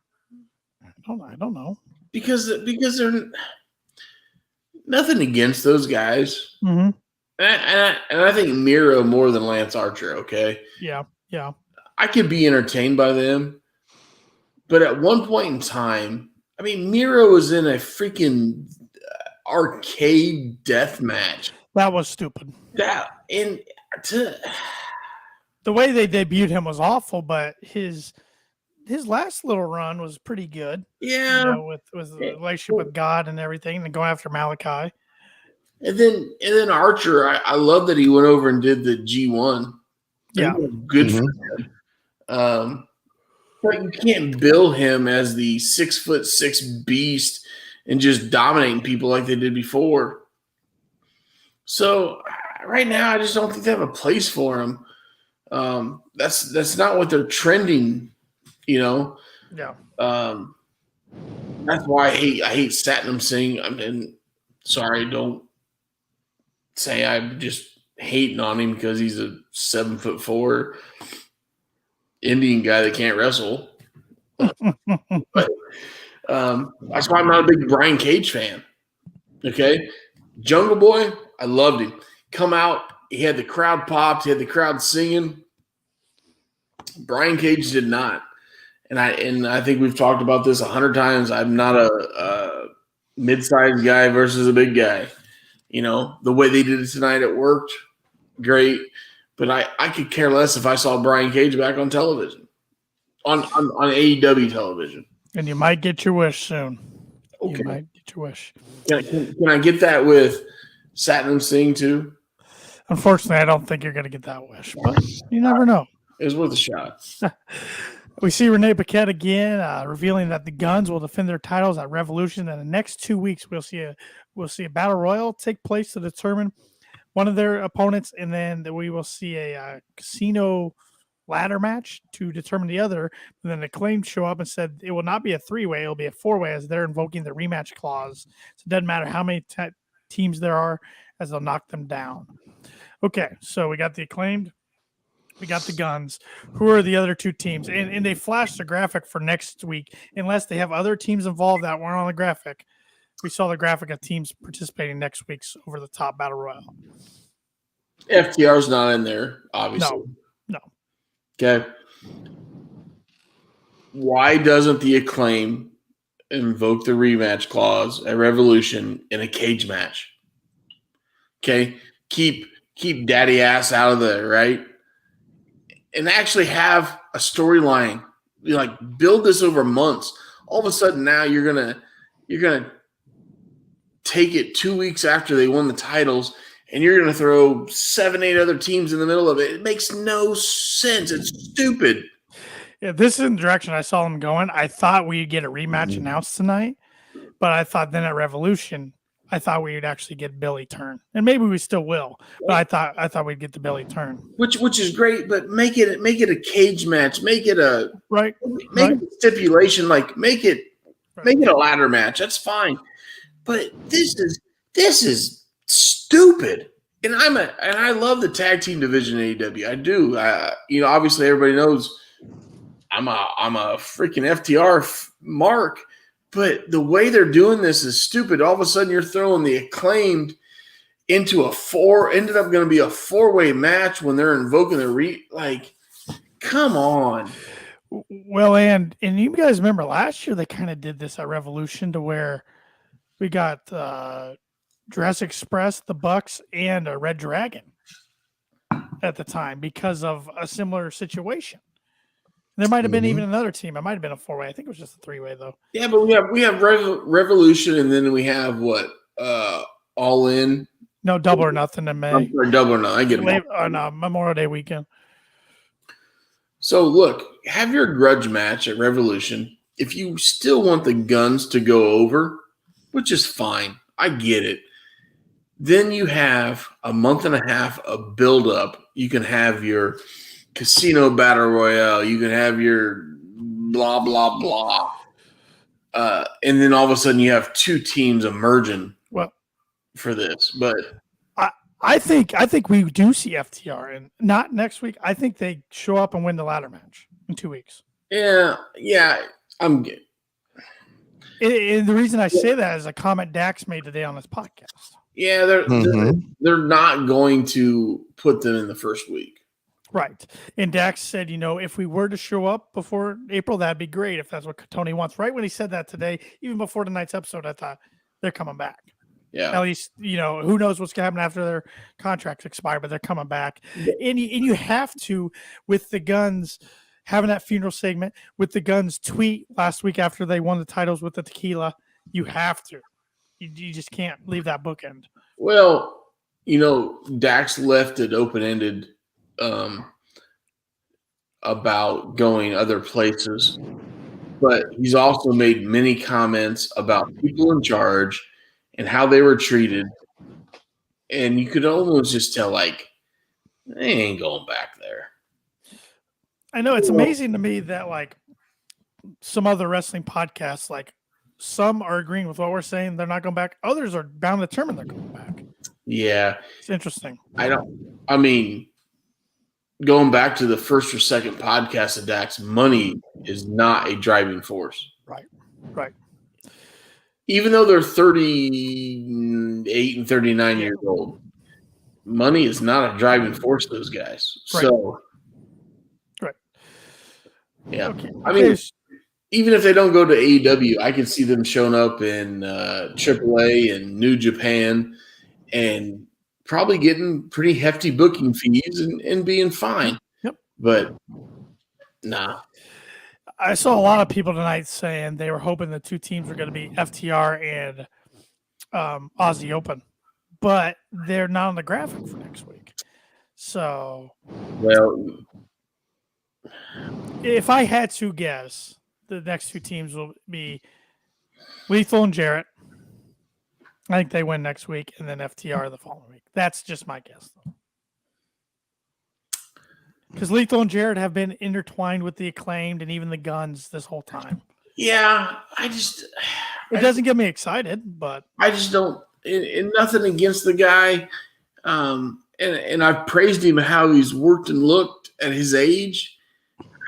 I don't know. Because they're nothing against those guys. Mm-hmm. And I think Miro more than Lance Archer, okay? Yeah. I could be entertained by them. But at one point in time, I mean, Miro was in a freaking arcade death match. That was stupid. The way they debuted him was awful, but his last little run was pretty good. Yeah. With the relationship with God and everything, and going after Malachi. And then Archer, I love that he went over and did the G1. Yeah. Good for him. But you can't bill him as the 6'6" beast and just dominating people like they did before. So right now, I just don't think they have a place for him. That's not what they're trending, you know. Yeah. That's why I hate Satnam Singh. I mean, sorry, don't say I'm just hating on him because he's a 7'4" Indian guy that can't wrestle. But that's why I'm not a big Brian Cage fan. Okay, Jungle Boy, I loved him. Come out, he had the crowd popped, he had the crowd singing. Brian Cage did not, and I think we've talked about this 100 times. I'm not a mid-sized guy versus a big guy. You know, the way they did it tonight, it worked great. But I could care less if I saw Brian Cage back on television, on AEW television. And you might get your wish soon. Okay. You might get your wish. Can I get that with Satnam Singh too? Unfortunately, I don't think you're going to get that wish, but you never know. It was worth a shot. We see Renee Paquette again, revealing that the Guns will defend their titles at Revolution. And the next 2 weeks, we'll see a battle royal take place to determine one of their opponents, and then we will see a casino ladder match to determine the other. And then Acclaimed show up and said it will not be a 3-way, it'll be a 4-way, as they're invoking the rematch clause. So it doesn't matter how many teams there are, as they'll knock them down. Okay, so we got the Acclaimed. We got the Guns. Who are the other two teams? And they flashed the graphic for next week, unless they have other teams involved that weren't on the graphic. We saw the graphic of teams participating next week's Over the Top Battle Royal. FTR's not in there, obviously. No. Okay. Why doesn't the Acclaim invoke the rematch clause at Revolution in a cage match? Okay. Keep daddy ass out of there, right? And actually have a storyline. Like, build this over months. All of a sudden now you're gonna take it 2 weeks after they won the titles, and you're gonna throw 7-8 other teams in the middle of it. It makes no sense. It's stupid. Yeah, this is the direction I saw them going. I thought we'd get a rematch announced tonight, but I thought then at Revolution, I thought we would actually get Billy Turn, and maybe we still will. But I thought we'd get the Billy Turn, which is great. But make it a cage match. Make it a Make it a stipulation. Like make it a ladder match. That's fine. But this is stupid. And I love the tag team division in AEW. I do. Obviously everybody knows I'm a freaking FTR mark. But the way they're doing this is stupid. All of a sudden, you're throwing the Acclaimed ended up going to be a 4-way match when they're invoking the come on. Well, and you guys remember last year they kind of did this at Revolution to where we got Jurassic Express, the Bucks, and a Red Dragon at the time because of a similar situation. There might have been even another team. It might have been a 4-way. I think it was just a 3-way though. Yeah, but we have Revolution, and then we have what All In. No, Double or Nothing in May. I'm sorry, Double or Nothing. I get them. On Memorial Day weekend. So look, have your grudge match at Revolution. If you still want the guns to go over, which is fine, I get it. Then you have a month and a half of build up. You can have your casino battle royale. You can have your blah blah blah, and then all of a sudden you have 2 teams emerging. For this, but I think we do see FTR, and not next week. I think they show up and win the ladder match in 2 weeks. Yeah, I'm good. And the reason I say that is a comment Dax made today on this podcast. Yeah, they're not going to put them in the first week. Right. And Dax said, if we were to show up before April, that'd be great if that's what Tony wants. Right when he said that today, even before tonight's episode, I thought they're coming back. Yeah. At least, who knows what's going to happen after their contracts expire, but they're coming back. And you have to, with the Guns having that funeral segment, with the Guns tweet last week after they won the titles with the tequila, you have to. You just can't leave that bookend. Well, Dax left it open-ended about going other places, but he's also made many comments about people in charge and how they were treated. And you could almost just tell, they ain't going back there. I know. It's amazing to me that, some other wrestling podcasts, some are agreeing with what we're saying. They're not going back. Others are bound to determine they're going back. Yeah. It's interesting. Going back to the first or second podcast of Dax, money is not a driving force. Right. Even though they're 38 and 39 years old, money is not a driving force, those guys. Right. So, right. Yeah. Okay. Even if they don't go to AEW, I can see them showing up in AAA and New Japan and probably getting pretty hefty booking fees and being fine. Yep. But, nah. I saw a lot of people tonight saying they were hoping the 2 teams were going to be FTR and Aussie Open, but they're not on the graphic for next week. So, well, if I had to guess, the next 2 teams will be Lethal and Jarrett. I think they win next week, and then FTR the following week. That's just my guess, though. Because Lethal and Jarrett have been intertwined with the Acclaimed and even the Guns this whole time. Yeah, it doesn't get me excited, but I just don't. And nothing against the guy, and I've praised him how he's worked and looked at his age.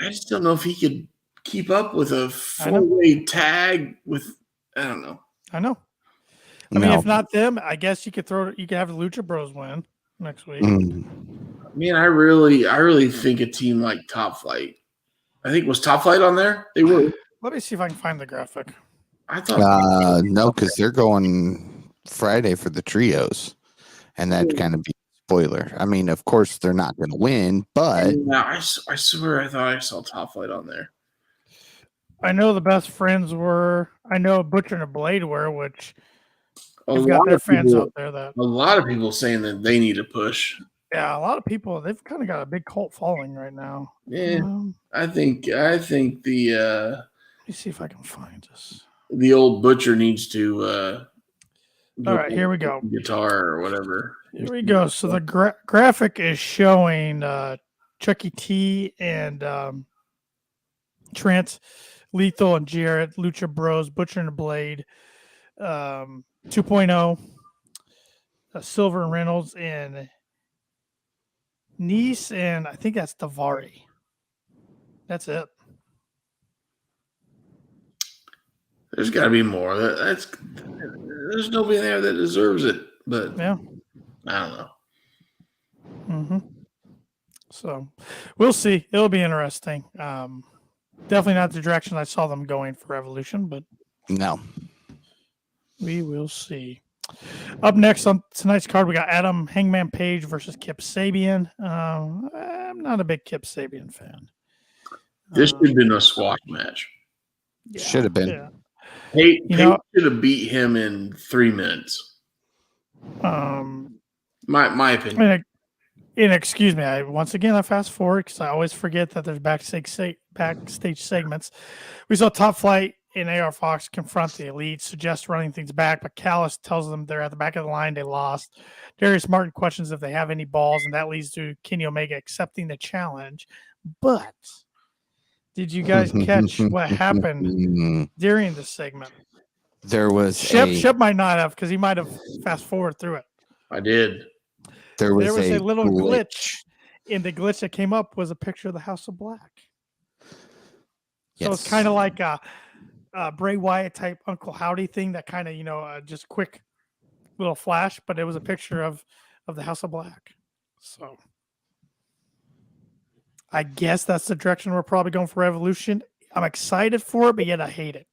I just don't know if he could keep up with a 4-way tag with. I don't know. I know. I mean, if not them, I guess you could have the Lucha Bros win next week. Man, I really think a team like Top Flight. I think was Top Flight on there. They were. Let me see if I can find the graphic. I thought no, because they're going Friday for the trios, and that'd kind of be a spoiler. I mean, of course they're not going to win, but I swear I thought I saw Top Flight on there. I know the Best Friends were. I know Butcher and a Blade were, which they've got their fans out there. That a lot of people saying that they need a push. Yeah, a lot of people, they've kind of got a big cult following right now. Yeah, I think the let me see if I can find this. The old Butcher needs to all right, here we go. Guitar or whatever. Here we go. So the graphic is showing Chucky T and Trent, Lethal and Jarrett, Lucha Bros, Butcher and the Blade, 2.0, Silver and Reynolds, and Nice, and I think that's Davari. That's it. There's got to be more. There's nobody there that deserves it. But yeah, I don't know. Mm-hmm. So we'll see. It'll be interesting. Definitely not the direction I saw them going for Revolution, but No. we will see. Up next on tonight's card, we got Adam Hangman Page versus Kip Sabian. I'm not a big Kip Sabian fan. This should have been a squash match. Yeah, should have been. Yeah. Page should have beat him in 3 minutes. My opinion. And excuse me, I fast forward because I always forget that there's backstage segments. We saw Top Flight and AR Fox confront the Elite, suggest running things back, but Callis tells them they're at the back of the line. They lost. Darius Martin questions if they have any balls, and that leads to Kenny Omega accepting the challenge. But did you guys catch what happened during the segment? There was Shep might not have because he might have fast forward through it. I did. There was a little glitch, and the glitch that came up was a picture of the House of Black. So it's kind of like a Bray Wyatt type Uncle Howdy thing that kind of, just quick little flash, but it was a picture of the House of Black. So I guess that's the direction we're probably going for Revolution. I'm excited for it, but yet I hate it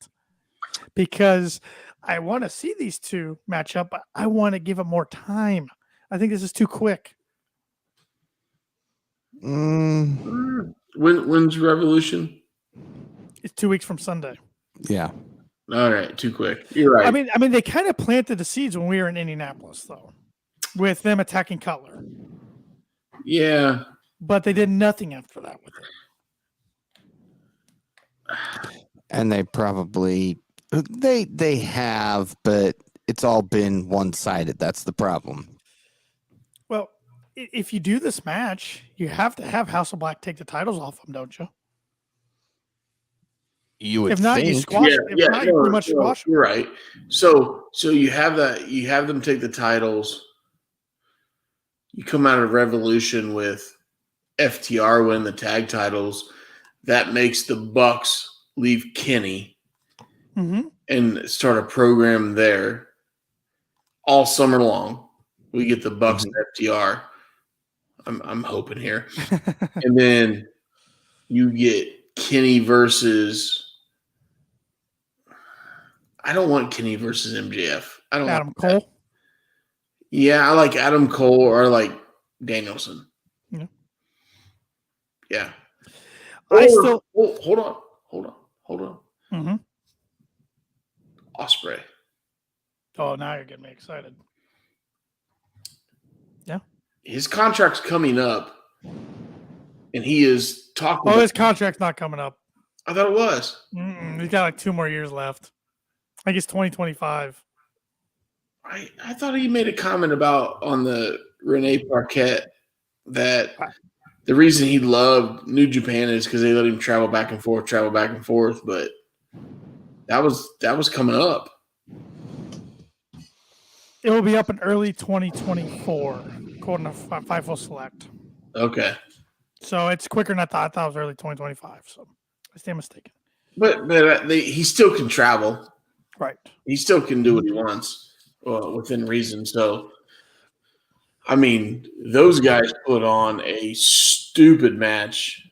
because I want to see these two match up, but I want to give it more time. I think this is too quick. When's Revolution? It's 2 weeks from Sunday. Yeah. All right, too quick. You're right. I mean, they kind of planted the seeds when we were in Indianapolis, though, with them attacking Cutler. Yeah, but they did nothing after that with it. And they probably they have, but it's all been one-sided. That's the problem. Well, if you do this match, you have to have House of Black take the titles off them, don't you? You would if not, think. you squash. If not, you pretty much squash. You're right. So you have that. You have them take the titles. You come out of Revolution with FTR win the tag titles. That makes the Bucks leave Kenny and start a program there all summer long. We get the Bucks and FTR. I'm hoping here, and then you get Kenny versus. I don't want Kenny versus MJF. I don't Adam want Cole. That. Yeah, I like Adam Cole or like Danielson. Yeah. Hold on. Mm-hmm. Ospreay. Oh, now you're getting me excited. Yeah. His contract's coming up, and he is talking. Oh, his contract's not coming up. I thought it was. He's got like 2 more years left. I think it's 2025. I thought he made a comment about on the Renee Parquette that the reason he loved New Japan is because they let him travel back and forth. But that was coming up. It will be up in early 2024, according to Fightful Select. Okay. So it's quicker than I thought. I thought it was early 2025. So I stand mistaken. But he still can travel. Right. He still can do what he wants within reason. So, I mean, those guys put on a stupid match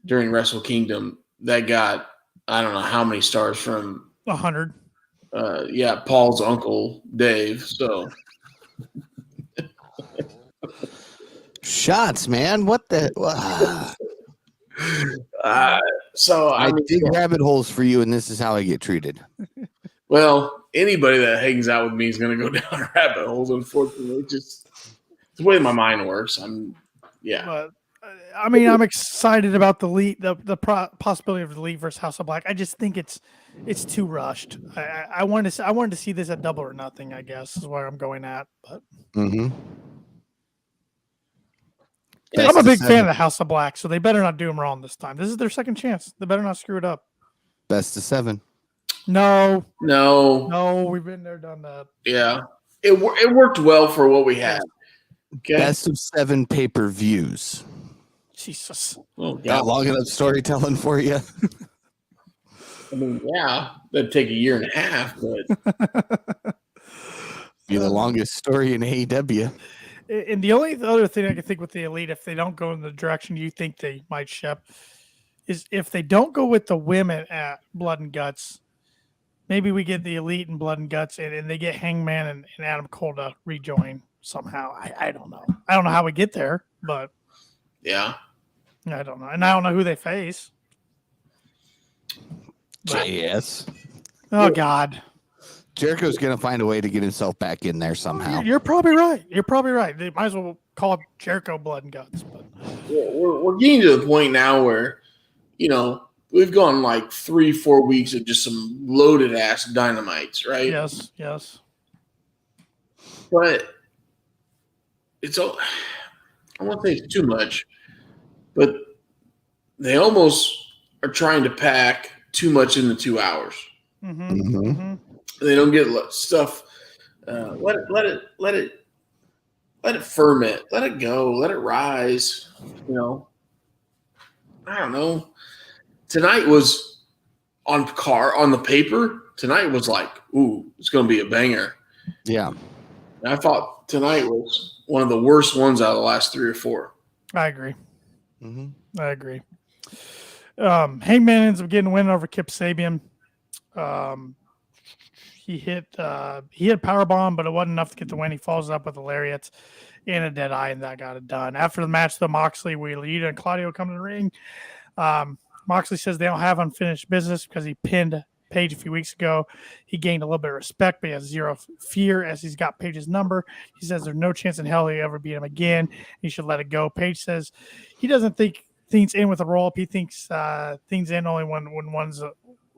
during Wrestle Kingdom that got, I don't know how many stars from 100. Paul's uncle, Dave. So, shots, man. What the? So I dig rabbit holes for you, and this is how I get treated. Well, anybody that hangs out with me is going to go down rabbit holes. Unfortunately, just the way my mind works. But, I'm excited about the lead, the possibility of the Elite versus House of Black. I just think it's too rushed. I wanted to see this at Double or Nothing. I guess is where I'm going at. But I'm a big fan of the House of Black, so they better not do them wrong this time. This is their second chance. They better not screw it up. Best of 7. No, we've been there, done that. Yeah, it worked well for what we had. Okay. Best of 7 pay-per-views. Jesus. Oh, God. Got long enough storytelling for you. I mean, yeah, that'd take a year and a half, but Be the longest story in AEW. And the only other thing I can think with the Elite, if they don't go in the direction you think they might ship, is if they don't go with the women at Blood and Guts, maybe we get the Elite and Blood and Guts, and they get Hangman and Adam Cole to rejoin somehow. I don't know. I don't know how we get there, but Yeah. I don't know. And I don't know who they face. JS. Oh, God. Jericho's going to find a way to get himself back in there somehow. You're probably right. You're probably right. They might as well call it Jericho Blood and Guts. But We're getting to the point now where, we've gone like 3-4 weeks of just some loaded ass dynamites, right? yes. But it's all, I won't say it's too much, but they almost are trying to pack too much into 2 hours. They don't get stuff. Let it ferment. Let it go. Let it rise. I don't know. Tonight was on the paper. Tonight was like, ooh, it's going to be a banger. Yeah. And I thought tonight was one of the worst ones out of the last 3 or 4. I agree. I agree. Hangman ends up getting a win over Kip Sabian. He hit powerbomb, but it wasn't enough to get the win. He follows up with a lariat and a dead eye, and that got it done. After the match, though, Moxley, Wheeler, and Claudio come to the ring. Moxley says they don't have unfinished business because he pinned Page a few weeks ago. He gained a little bit of respect, but he has zero fear as he's got Page's number. He says there's no chance in hell he'll ever beat him again. He should let it go. Page says he doesn't think things end with a roll-up. He thinks things end only when one's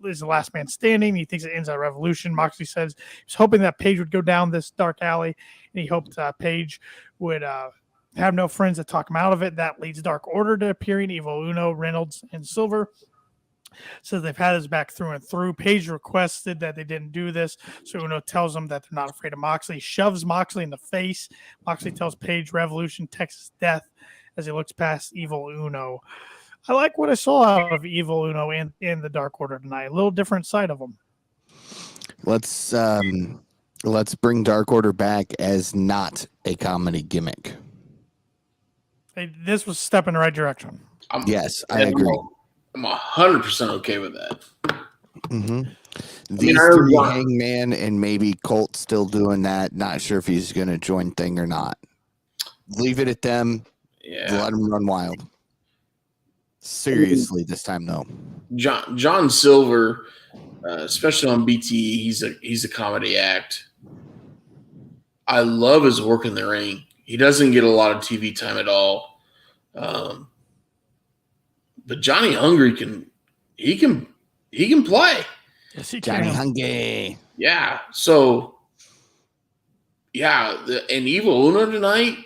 is the last man standing. He thinks it ends at Revolution. Moxley says he's hoping that Page would go down this dark alley, and he hoped Page would have no friends to talk him out of it. That leads Dark Order to appearing. Evil Uno, Reynolds, and Silver. Says they've had his back through and through. Page requested that they didn't do this, so Uno tells them that they're not afraid of Moxley. Shoves Moxley in the face. Moxley tells Page Revolution, Texas Death, as he looks past Evil Uno. I like what I saw out of Evil Uno in the Dark Order tonight. A little different side of them. Let's bring Dark Order back as not a comedy gimmick. This was a step in the right direction. Yes, I agree. I'm 100% okay with that. These three, Hangman and maybe Colt, still doing that. Not sure if he's going to join Thing or not. Leave it at them. Yeah. Let them run wild. Seriously, this time though. John Silver, especially on BTE, he's a comedy act. I love his work in the ring. He doesn't get a lot of TV time at all. But Johnny Hungry can play. Yes, he Johnny can. Hungry. Yeah. So and Evil Uno tonight,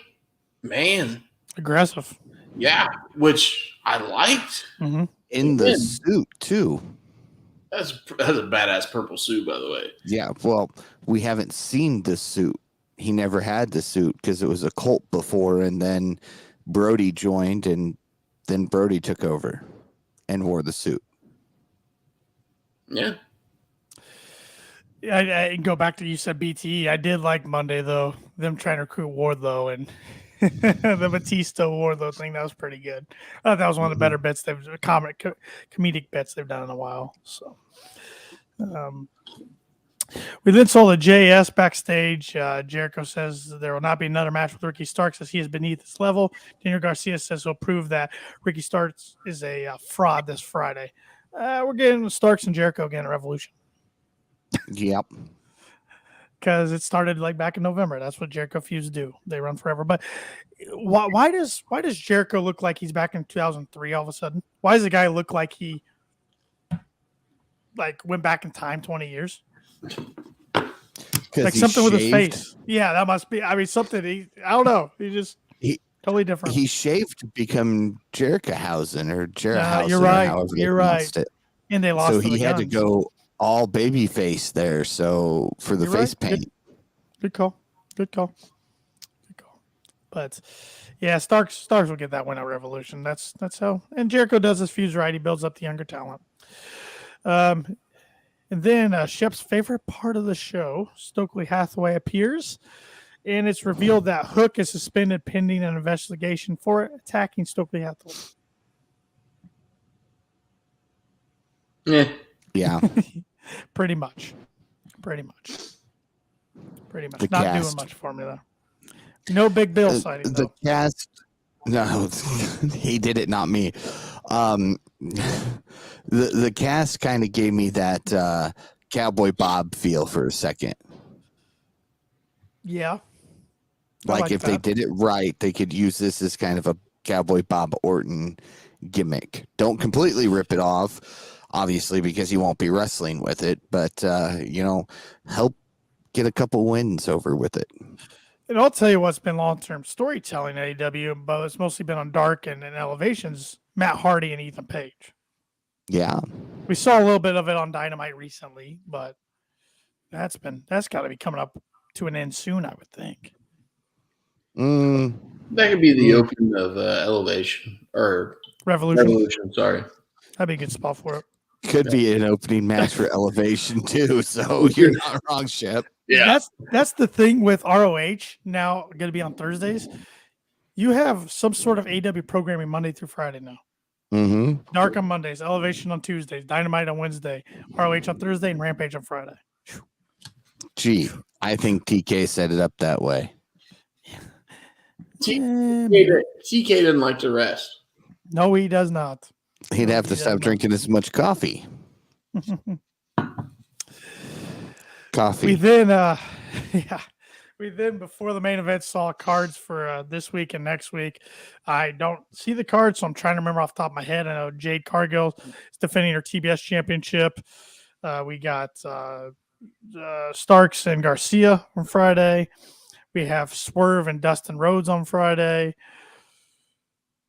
man. Aggressive. Yeah, which I liked. In the suit too. That's a badass purple suit, by the way. Yeah, well, we haven't seen the suit. He never had the suit because it was a cult before, and then Brody joined, and then Brody took over and wore the suit. Yeah. I go back to you said BTE. I did like Monday though. Them trying to recruit Wardlow and the Batista Wardlow thing, that was pretty good. That was one of the better bits comedic bits they've done in a while. So we then saw the JS backstage. Jericho says there will not be another match with Ricky Starks as he is beneath his level. Daniel Garcia says he'll prove that Ricky Starks is a fraud this Friday. We're getting Starks and Jericho again at Revolution. Yep. Because it started like back in November. That's what Jericho feuds do. They run forever. But why does Jericho look like he's back in 2003 all of a sudden? Why does the guy look like he went back in time 20 years? Like something with his face. Yeah, that must be. I mean, something. I don't know. He totally different. He shaved to become Jerichohausen or Jerichohausen. You're right. However You're right. And they lost. So he had to go all baby face there. So for the face paint. Good call. But yeah, Starks will get that win at Revolution. That's how. And Jericho does his feuds right. He builds up the younger talent. And And then Shep's favorite part of the show, Stokely Hathaway appears, and it's revealed that Hook is suspended pending an investigation for attacking Stokely Hathaway. Yeah. Pretty much. The Not cast. doing much for me, though. No Big Bill sighting, The though. cast. No, he did it, not me. The cast kind of gave me that Cowboy Bob feel for a second. Yeah. Like if they did it right, they could use this as kind of a Cowboy Bob Orton gimmick. Don't completely rip it off, obviously, because he won't be wrestling with it, but help get a couple wins over with it. And I'll tell you what's been long-term storytelling at AEW, but it's mostly been on Dark and Elevations, Matt Hardy and Ethan Page. Yeah. We saw a little bit of it on Dynamite recently, but that's got to be coming up to an end soon, I would think. That could be the opening of Elevation or Revolution. Sorry, That'd be a good spot for it. Could be an opening match for Elevation too, so you're not wrong, Shep. Yeah, that's the thing with ROH now going to be on Thursdays. You have some sort of AEW programming Monday through Friday now. Mm-hmm. Dark on Mondays, Elevation on Tuesdays, Dynamite on Wednesday, ROH on Thursday, and Rampage on Friday. Gee, I think TK set it up that way. TK didn't like to rest. No, he does not. He'd have to stop drinking as much coffee. We then, before the main event, saw cards for this week and next week. I don't see the cards, so I'm trying to remember off the top of my head. I know Jade Cargill is defending her TBS championship. We got Starks and Garcia on Friday. We have Swerve and Dustin Rhodes on Friday.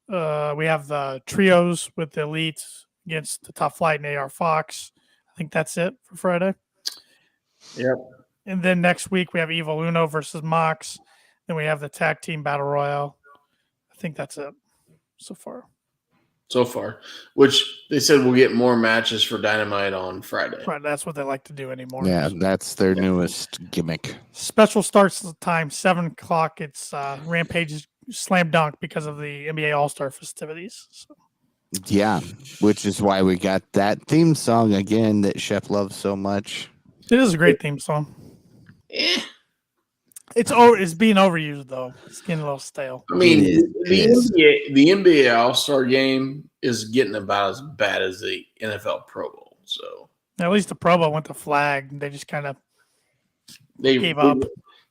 We have the trios with the Elites against the Top Flight and AR Fox. I think that's it for Friday. Yep. And then next week we have Evil Uno versus Mox. Then we have the tag team battle royale. I think that's it so far. Which they said we'll get more matches for Dynamite on Friday. Right, that's what they like to do anymore. Yeah, that's their newest gimmick. Special starts the time 7:00. It's Rampage's slam dunk because of the NBA All-Star festivities. So. Yeah, which is why we got that theme song again that Shep loves so much. It is a great theme song. It's being overused though. It's getting a little stale. I mean, the NBA All-Star game is getting about as bad as the NFL Pro Bowl. So at least the Pro Bowl went to flag. They just kind of gave up.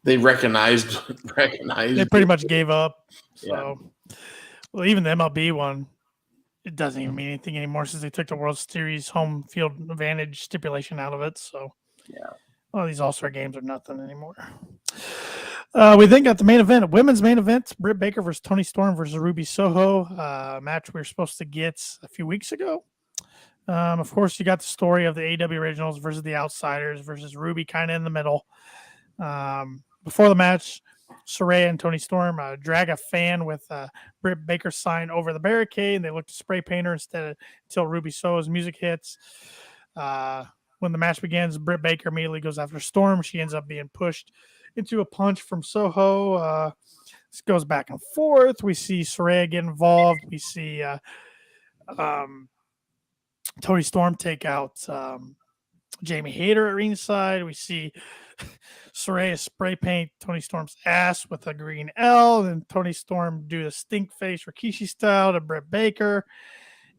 They recognized. They pretty much gave up. So, well, even the MLB one, it doesn't even mean anything anymore since they took the World Series home field advantage stipulation out of it. So, well, these All-Star games are nothing anymore. We then got the main event, women's main event, Britt Baker versus Toni Storm versus Ruby Soho, match we were supposed to get a few weeks ago. Of course, you got the story of the AEW Originals versus the Outsiders versus Ruby kind of in the middle. Before the match, Saraya and Toni Storm drag a fan with Britt Baker's sign over the barricade, and they look to spray paint her until Ruby Soho's music hits. When the match begins, Britt Baker immediately goes after Storm. She ends up being pushed into a punch from Soho. This goes back and forth. We see Saraya get involved. We see Toni Storm take out Jamie Hayter at ringside. We see Saraya spray paint Toni Storm's ass with a green L, and Toni Storm do the stink face Rikishi style to Britt Baker.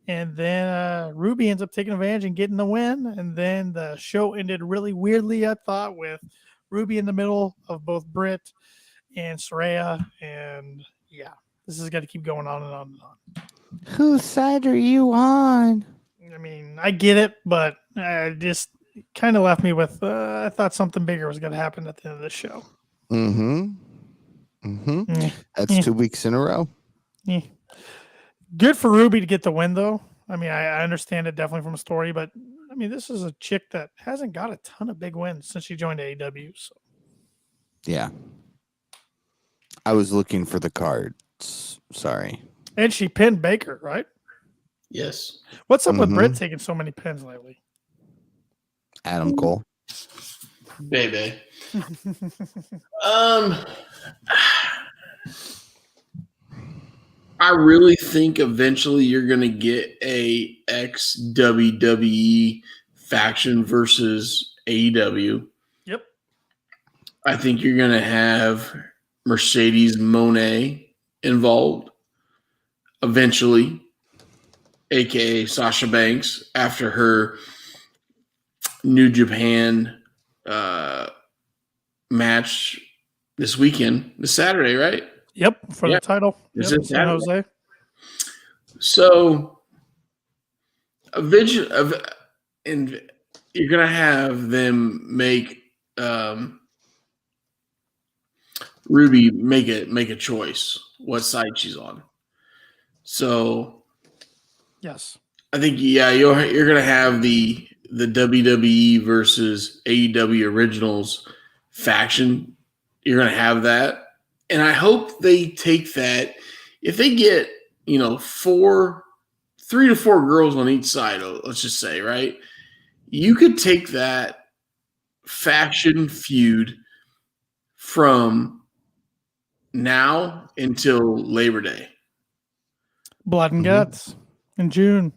And then Ruby ends up taking advantage and getting the win. And then the show ended really weirdly, I thought, with Ruby in the middle of both Britt and Saraya. And this is going to keep going on and on and on. Whose side are you on? I mean, I get it, but just kind of left me with I thought something bigger was going to happen at the end of the show. That's 2 weeks in a row. Good for Ruby to get the win, though. I mean, I understand it definitely from a story, but I mean, this is a chick that hasn't got a ton of big wins since she joined AEW. So. Yeah. I was looking for the cards. Sorry. And she pinned Baker, right? Yes. What's up with Britt taking so many pins lately? Adam Cole. Baby. I really think eventually you're going to get a ex WWE faction versus AEW. Yep. I think you're going to have Mercedes Moné involved eventually, aka Sasha Banks, after her New Japan match this Saturday, right? Yep, for the title. This Yep, is San Saturday. Jose. So, and you're gonna have them make Ruby make a choice what side she's on. So, Yes. I think you're gonna have the WWE versus AEW Originals faction. You're gonna have that, and I hope they take that. If they get 3 to 4 girls on each side, let's just say, right? You could take that faction feud from now until Labor Day. Blood and guts in June.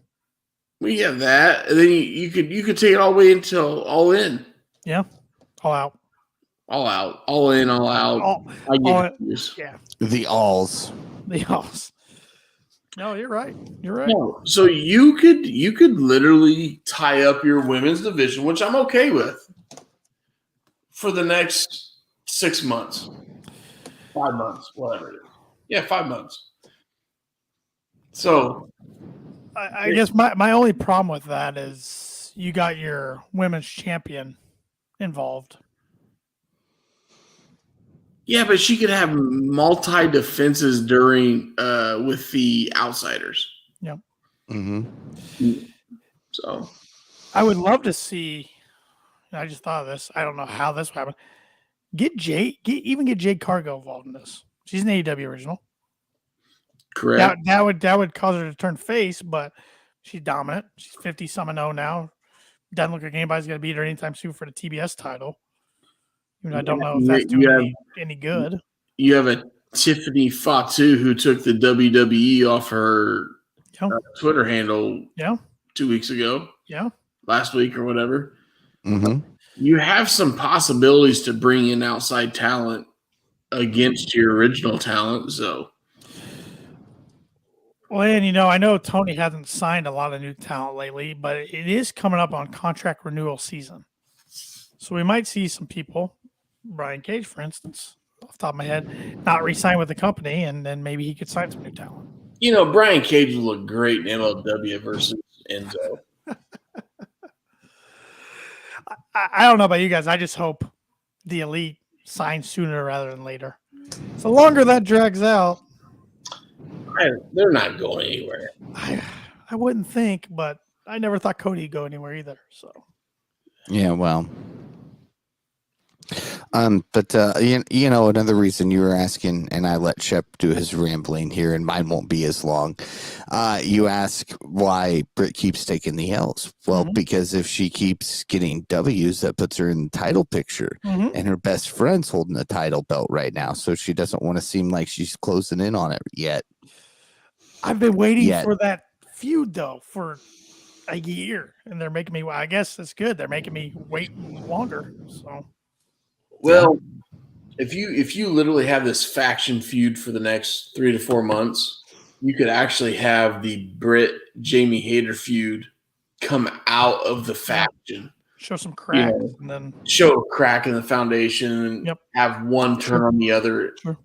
We have that, and then you could take it all the way until All In. Yeah, all out. All out, all in, all out. I get confused. Yeah, The alls. the alls. No, you're right. You're right. No, so you could literally tie up your women's division, which I'm okay with, for the next 6 months, 5 months, whatever it is. Yeah, 5 months. So I guess my only problem with that is you got your women's champion involved. yeah, but she could have multi defenses during with the outsiders. Yep. Mm-hmm. So I would love to see. I just thought of this. I don't know how this would happen. Get Jade Cargo involved in this. She's an AEW original. correct. That would cause her to turn face, but she's dominant. She's 50-0 now. Doesn't look like anybody's going to beat her anytime soon for the TBS title. I don't know if that's doing any good. You have a Tiffany Fatu who took the WWE off her Twitter handle 2 weeks ago. Yeah. Last week or whatever. Mm-hmm. You have some possibilities to bring in outside talent against your original talent. So, well, and I know Tony hasn't signed a lot of new talent lately, but it is coming up on contract renewal season. So we might see some people, Brian Cage, for instance, off the top of my head, not re-sign with the company, and then maybe he could sign some new talent. Brian Cage would look great in MLW versus Enzo. I don't know about you guys. I just hope the Elite signs sooner rather than later. So the longer that drags out, They're not going anywhere. I wouldn't think, but I never thought Cody would go anywhere either. So Yeah, well. But another reason you were asking, and I let Shep do his rambling here, and mine won't be as long. You ask why Britt keeps taking the L's. Well, because if she keeps getting W's, that puts her in the title picture, and her best friend's holding the title belt right now, so she doesn't want to seem like she's closing in on it yet. I've been waiting for that feud though for a year, and they're making me. I guess it's good. They're making me wait longer. So. Well, if you literally have this faction feud for the next 3 to 4 months, you could actually have the Britt Jamie Hayter feud come out of the faction. Show some cracks and then show a crack in the foundation and have one turn on the other. True.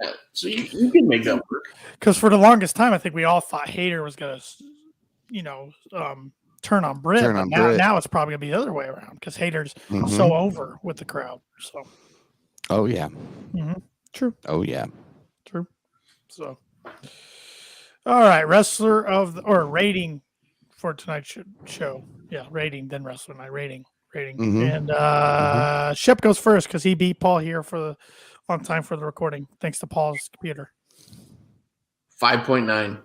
Yeah. So you can make that work. Because for the longest time, I think we all thought Hayter was going to, turn on Britt. Now it's probably going to be the other way around because Hayter's so over with the crowd. So. Oh, yeah. True. Oh, yeah. True. So. All right. Wrestler rating for tonight's show. Yeah, rating, then wrestler night. Rating. And Shep goes first because he beat Paul here on time for the recording, thanks to Paul's computer. 5.9.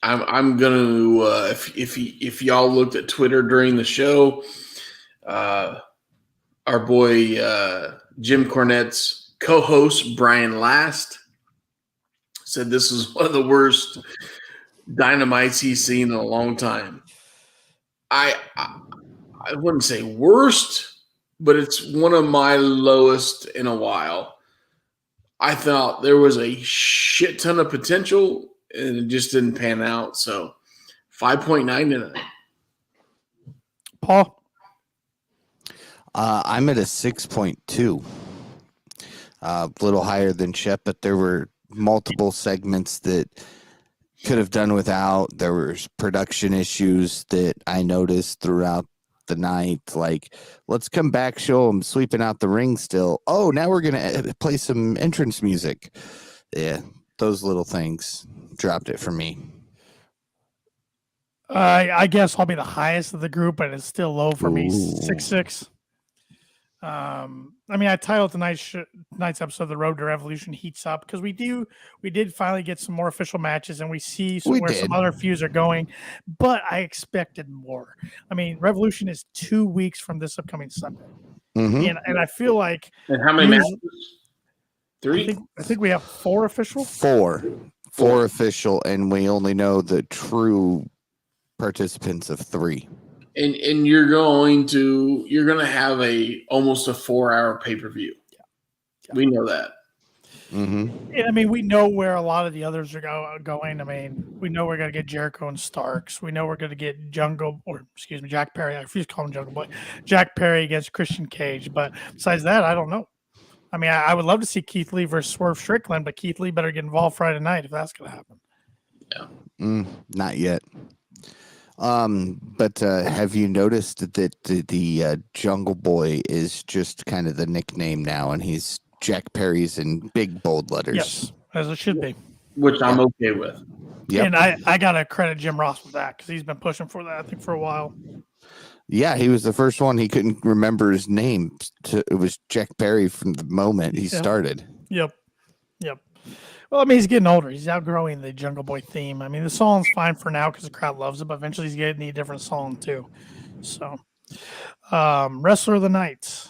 I'm gonna if y'all looked at Twitter during the show, our boy Jim Cornette's co-host Brian Last said this is one of the worst Dynamites he's seen in a long time. I wouldn't say worst, but it's one of my lowest in a while. I thought there was a shit ton of potential, and it just didn't pan out. So 5.9 tonight. Paul? I'm at a 6.2. A little higher than Shep, but there were multiple segments that could have done without. There were production issues that I noticed throughout the night. Like, let's come back, show them sweeping out the ring still. Oh, now we're going to play some entrance music. Yeah, those little things dropped it for me. I guess I'll be the highest of the group, but it's still low for me. Ooh. 6.6. I mean, I titled tonight's episode "The Road to Revolution Heats Up" because we did finally get some more official matches, and we see some other feuds are going. But I expected more. I mean, Revolution is 2 weeks from this upcoming Sunday, and I feel like. And how many matches? 3. I think we have 4 official. Four official, and we only know the true participants of 3. And you're gonna have almost a 4-hour pay-per-view. Yeah. We know that. Mm-hmm. And I mean, we know where a lot of the others are going. I mean, we know we're going to get Jericho and Starks. We know we're going to get Jack Perry. I refuse to call him Jungle Boy. Jack Perry against Christian Cage. But besides that, I don't know. I mean, I would love to see Keith Lee versus Swerve Strickland, but Keith Lee better get involved Friday night if that's going to happen. Yeah. Not yet. But have you noticed that the Jungle Boy is just kind of the nickname now, and he's Jack Perry's in big bold letters? Yes, as it should be. Which I'm okay with. Yep. And I got to credit Jim Ross with that because he's been pushing for that, I think, for a while. Yeah, he was the first one. He couldn't remember his name. It was Jack Perry from the moment he started. Yep. Well, I mean, he's getting older. He's outgrowing the Jungle Boy theme. I mean, the song's fine for now because the crowd loves it, but eventually he's going to need a different song too. So, Wrestler of the Night.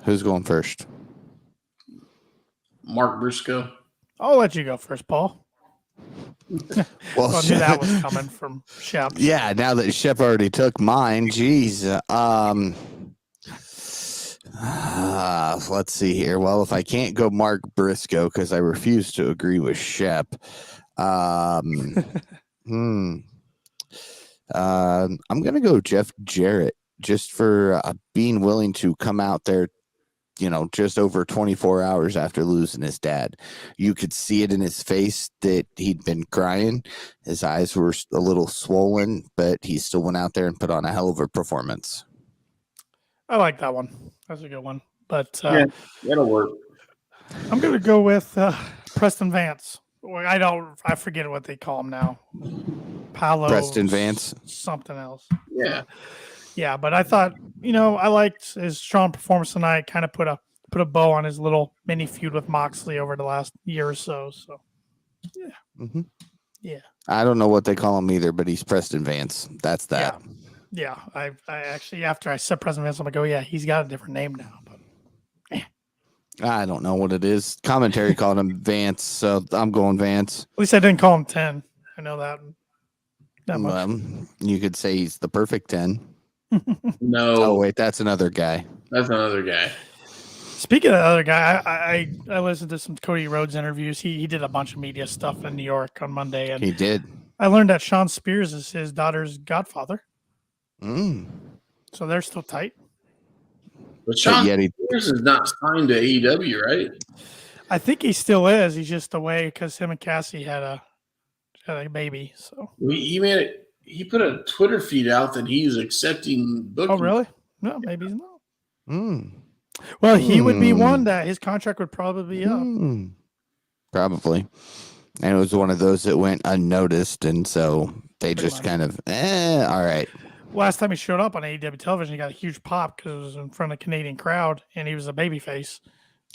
Who's going first? Mark Briscoe. I'll let you go first, Paul. Well, I knew that was coming from Shep. Yeah, now that Shep already took mine, geez. Let's see here. Well, if I can't go Mark Briscoe because I refuse to agree with Shep, I'm gonna go Jeff Jarrett just for being willing to come out there, just over 24 hours after losing his dad. You could see it in his face that he'd been crying. His eyes were a little swollen, but he still went out there and put on a hell of a performance. I like that one. That's a good one. But yeah, that'll work. I'm going to go with Preston Vance. I forget what they call him now. Preston Vance. Something else. Yeah. Yeah, but I thought, I liked his strong performance tonight. Kind of put a bow on his little mini feud with Moxley over the last year or so. So, yeah. Mm-hmm. Yeah. I don't know what they call him either, but he's Preston Vance. That's that. Yeah. I actually, after I said Preston Vance, I'm like, oh, yeah, he's got a different name now. But I don't know what it is. Commentary called him Vance, so I'm going Vance. At least I didn't call him 10. I know that much. You could say he's the perfect 10. No. Oh, wait, that's another guy. That's another guy. Speaking of the other guy, I listened to some Cody Rhodes interviews. He did a bunch of media stuff in New York on Monday. And he did. I learned that Sean Spears is his daughter's godfather. So they're still tight. But Sean Spears is not signed to AEW, right? I think he still is. He's just away because him and Cassie had a baby. So he put a Twitter feed out that he's accepting booking. Oh, really? No, maybe he's not. Well, he would be one that his contract would probably be up. Probably. And it was one of those that went unnoticed, and so they just kind of, all right. Last time he showed up on AEW television, he got a huge pop because it was in front of a Canadian crowd, and he was a babyface.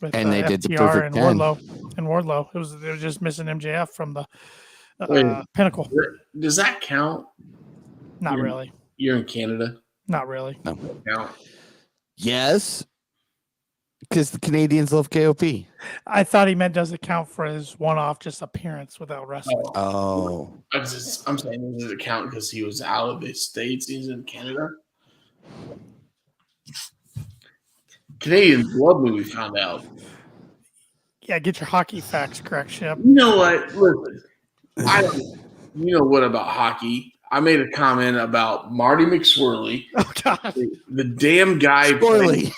And they did the FTR perfect and 10. Wardlow. It was just missing MJF from the Pinnacle. Does that count? Not really. You're in Canada. Not really. No. Count. Yes, because the Canadians love KOP. I thought he meant does it count for his one-off just appearance without wrestling? Oh. I'm saying, does it count because he was out of the States? He's in Canada. Canadians love me, we found out. Yeah, get your hockey facts correct, Shep. You know what? Listen, you know what about hockey? I made a comment about Marty McSwirly. Oh, God. The damn guy. Scorley.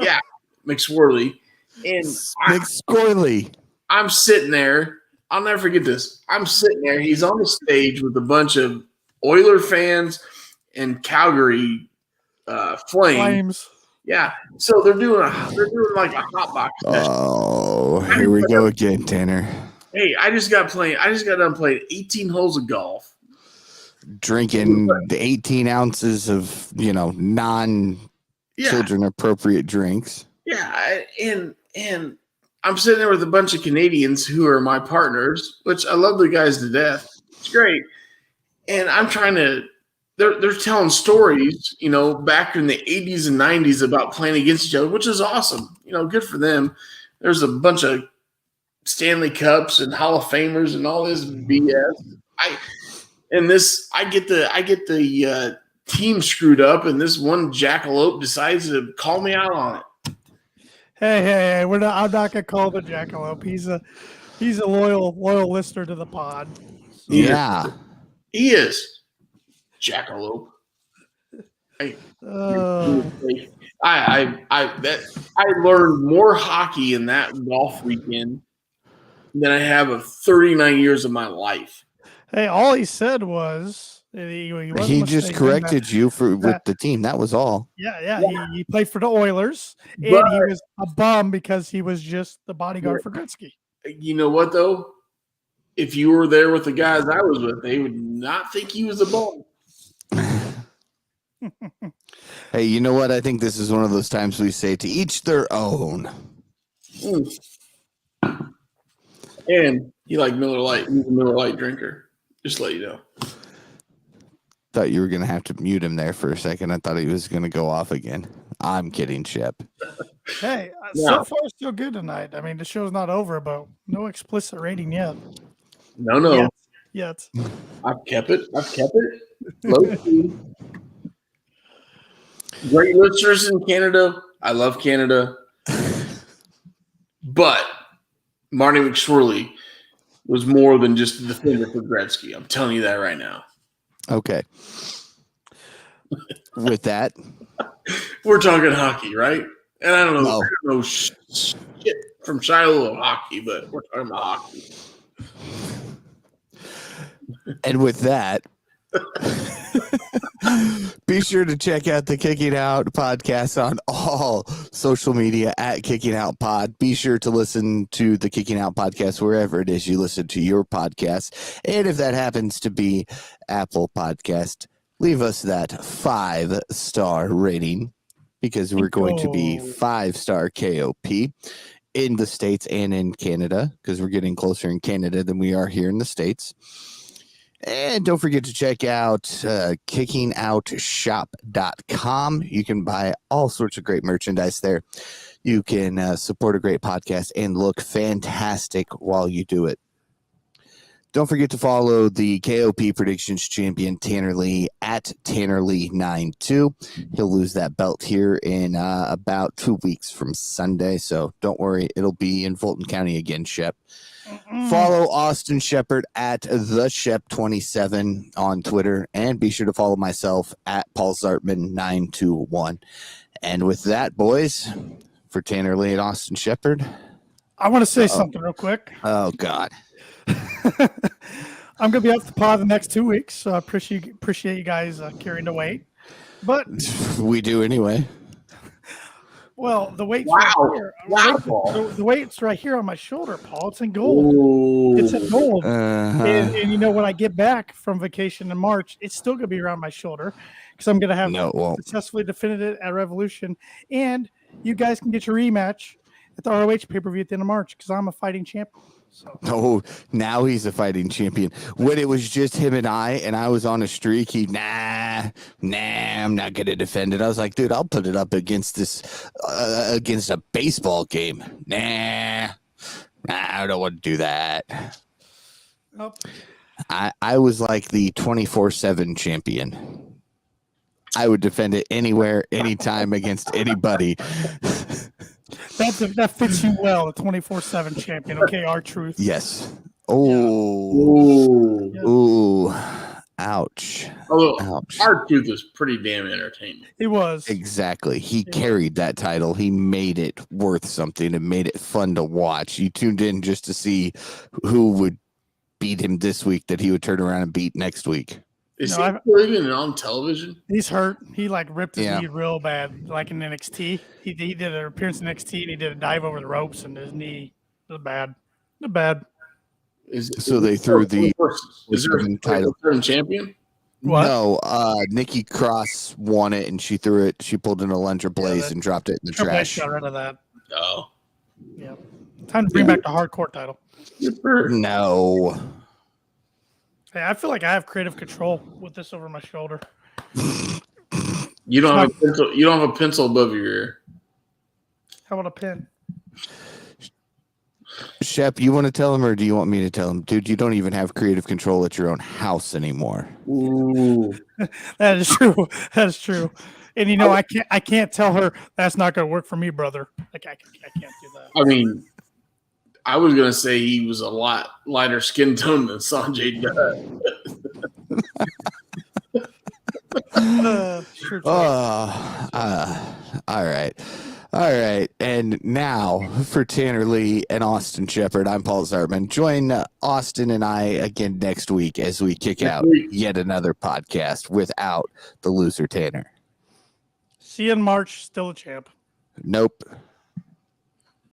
Yeah, McSwirly. And McScorley. I'm sitting there. I'll never forget this. I'm sitting there. He's on the stage with a bunch of Oiler fans and Calgary Flames. Yeah. So they're doing like a hot box session. Oh, here we go again, Tanner. Hey, I just got done playing 18 holes of golf. Drinking the 18 ounces of, non-children appropriate drinks. Yeah, and I'm sitting there with a bunch of Canadians who are my partners, which I love the guys to death. It's great. And I'm trying to they're telling stories, back in the 80s and 90s about playing against each other, which is awesome. Good for them. There's a bunch of Stanley Cups and Hall of Famers and all this BS. I get the team screwed up, and this one jackalope decides to call me out on it. Hey, I'm not gonna call the jackalope. He's a loyal listener to the pod. Yeah, he is. Jackalope. I learned more hockey in that golf weekend than I have of 39 years of my life. Hey, all he said was he just corrected you with the team. That was all. Yeah. He played for the Oilers, and he was a bum because he was just the bodyguard for Gretzky. You know what though? If you were there with the guys I was with, they would not think he was a bum. Hey, you know what? I think this is one of those times we say to each their own. And he liked Miller Lite. He's a Miller Lite drinker. Just to let you know. Thought you were going to have to mute him there for a second. I thought he was going to go off again. I'm kidding, Shep. Hey, so far still good tonight. I mean, the show's not over, but no explicit rating yet. No. Yet. I've kept it. Low key. Great listeners in Canada. I love Canada. But Marty McSwirly was more than just the defender for Gretzky. I'm telling you that right now. Okay. With that, we're talking hockey, right? And I don't know shit from Shiloh hockey, but we're talking about hockey. And with that, be sure to check out the Kicking Out podcast on all social media at Kicking Out Pod. Be sure to listen to the Kicking Out podcast wherever it is you listen to your podcast. And if that happens to be Apple Podcast, leave us that 5-star rating because we're going to be 5-star KOP in the States and in Canada because we're getting closer in Canada than we are here in the States. And don't forget to check out kickingOutshop.com. You can buy all sorts of great merchandise there. You can support a great podcast and look fantastic while you do it. Don't forget to follow the KOP Predictions Champion, Tanner Lee, at TannerLee92. He'll lose that belt here in about 2 weeks from Sunday, so don't worry. It'll be in Fulton County again, Shep. Follow Austin Shepard at TheShep27 on Twitter, and be sure to follow myself at Paul Zartman921. And with that, boys, for Tanner Lee and Austin Shepard, I want to say something real quick. Oh, God. I'm going to be off the pod the next 2 weeks, so I appreciate you guys carrying the weight. But we do anyway. Well, the weight's right here. Wow. The weight's right here on my shoulder, Paul. It's in gold. Ooh. It's in gold. Uh-huh. And when I get back from vacation in March, it's still going to be around my shoulder because I'm going to have successfully defended it at Revolution. And you guys can get your rematch at the ROH pay-per-view at the end of March because I'm a fighting champion. So Oh, now he's a fighting champion. When it was just him and I was on a streak, nah, I'm not gonna defend it. I was like, dude, I'll put it up against against a baseball game. Nah, I don't want to do that. Nope. I was like the 24/7 champion. I would defend it anywhere, anytime against anybody. That fits you well, the 24/7 champion. Okay, R-Truth. Yes. Oh. Ooh. Ooh. Ouch. Although Ouch. R-Truth is pretty damn entertaining. It was. Exactly. He carried that title. He made it worth something and made it fun to watch. You tuned in just to see who would beat him this week that he would turn around and beat next week. Is he even on television? He's hurt. He like ripped his Yeah. knee real bad, like in NXT. He did an appearance in NXT and he did a dive over the ropes and his knee was bad. Bad. So they threw the is there a title champion? What? No, Nikki Cross won it and she threw it. She pulled in a Lunger Blaze and dropped it in the Triple H trash. got rid of that. Oh. Yeah. Time to bring back the hardcore title. No. Hey, I feel like I have creative control with this over my shoulder. You don't have a pencil. You don't have a pencil above your ear. How about a pen? Shep, you want to tell him or do you want me to tell him? Dude, you don't even have creative control at your own house anymore. Ooh. That is true. That is true. And I can't tell her that's not going to work for me, brother. Like I can't do that. I mean, I was gonna say he was a lot lighter skin tone than Sanjay Dutt. Sure. All right. And now for Tanner Lee and Austin Shepard, I'm Paul Zartman. Join Austin and I again next week as we kick out yet another podcast without the loser Tanner. See you in March. Still a champ. Nope.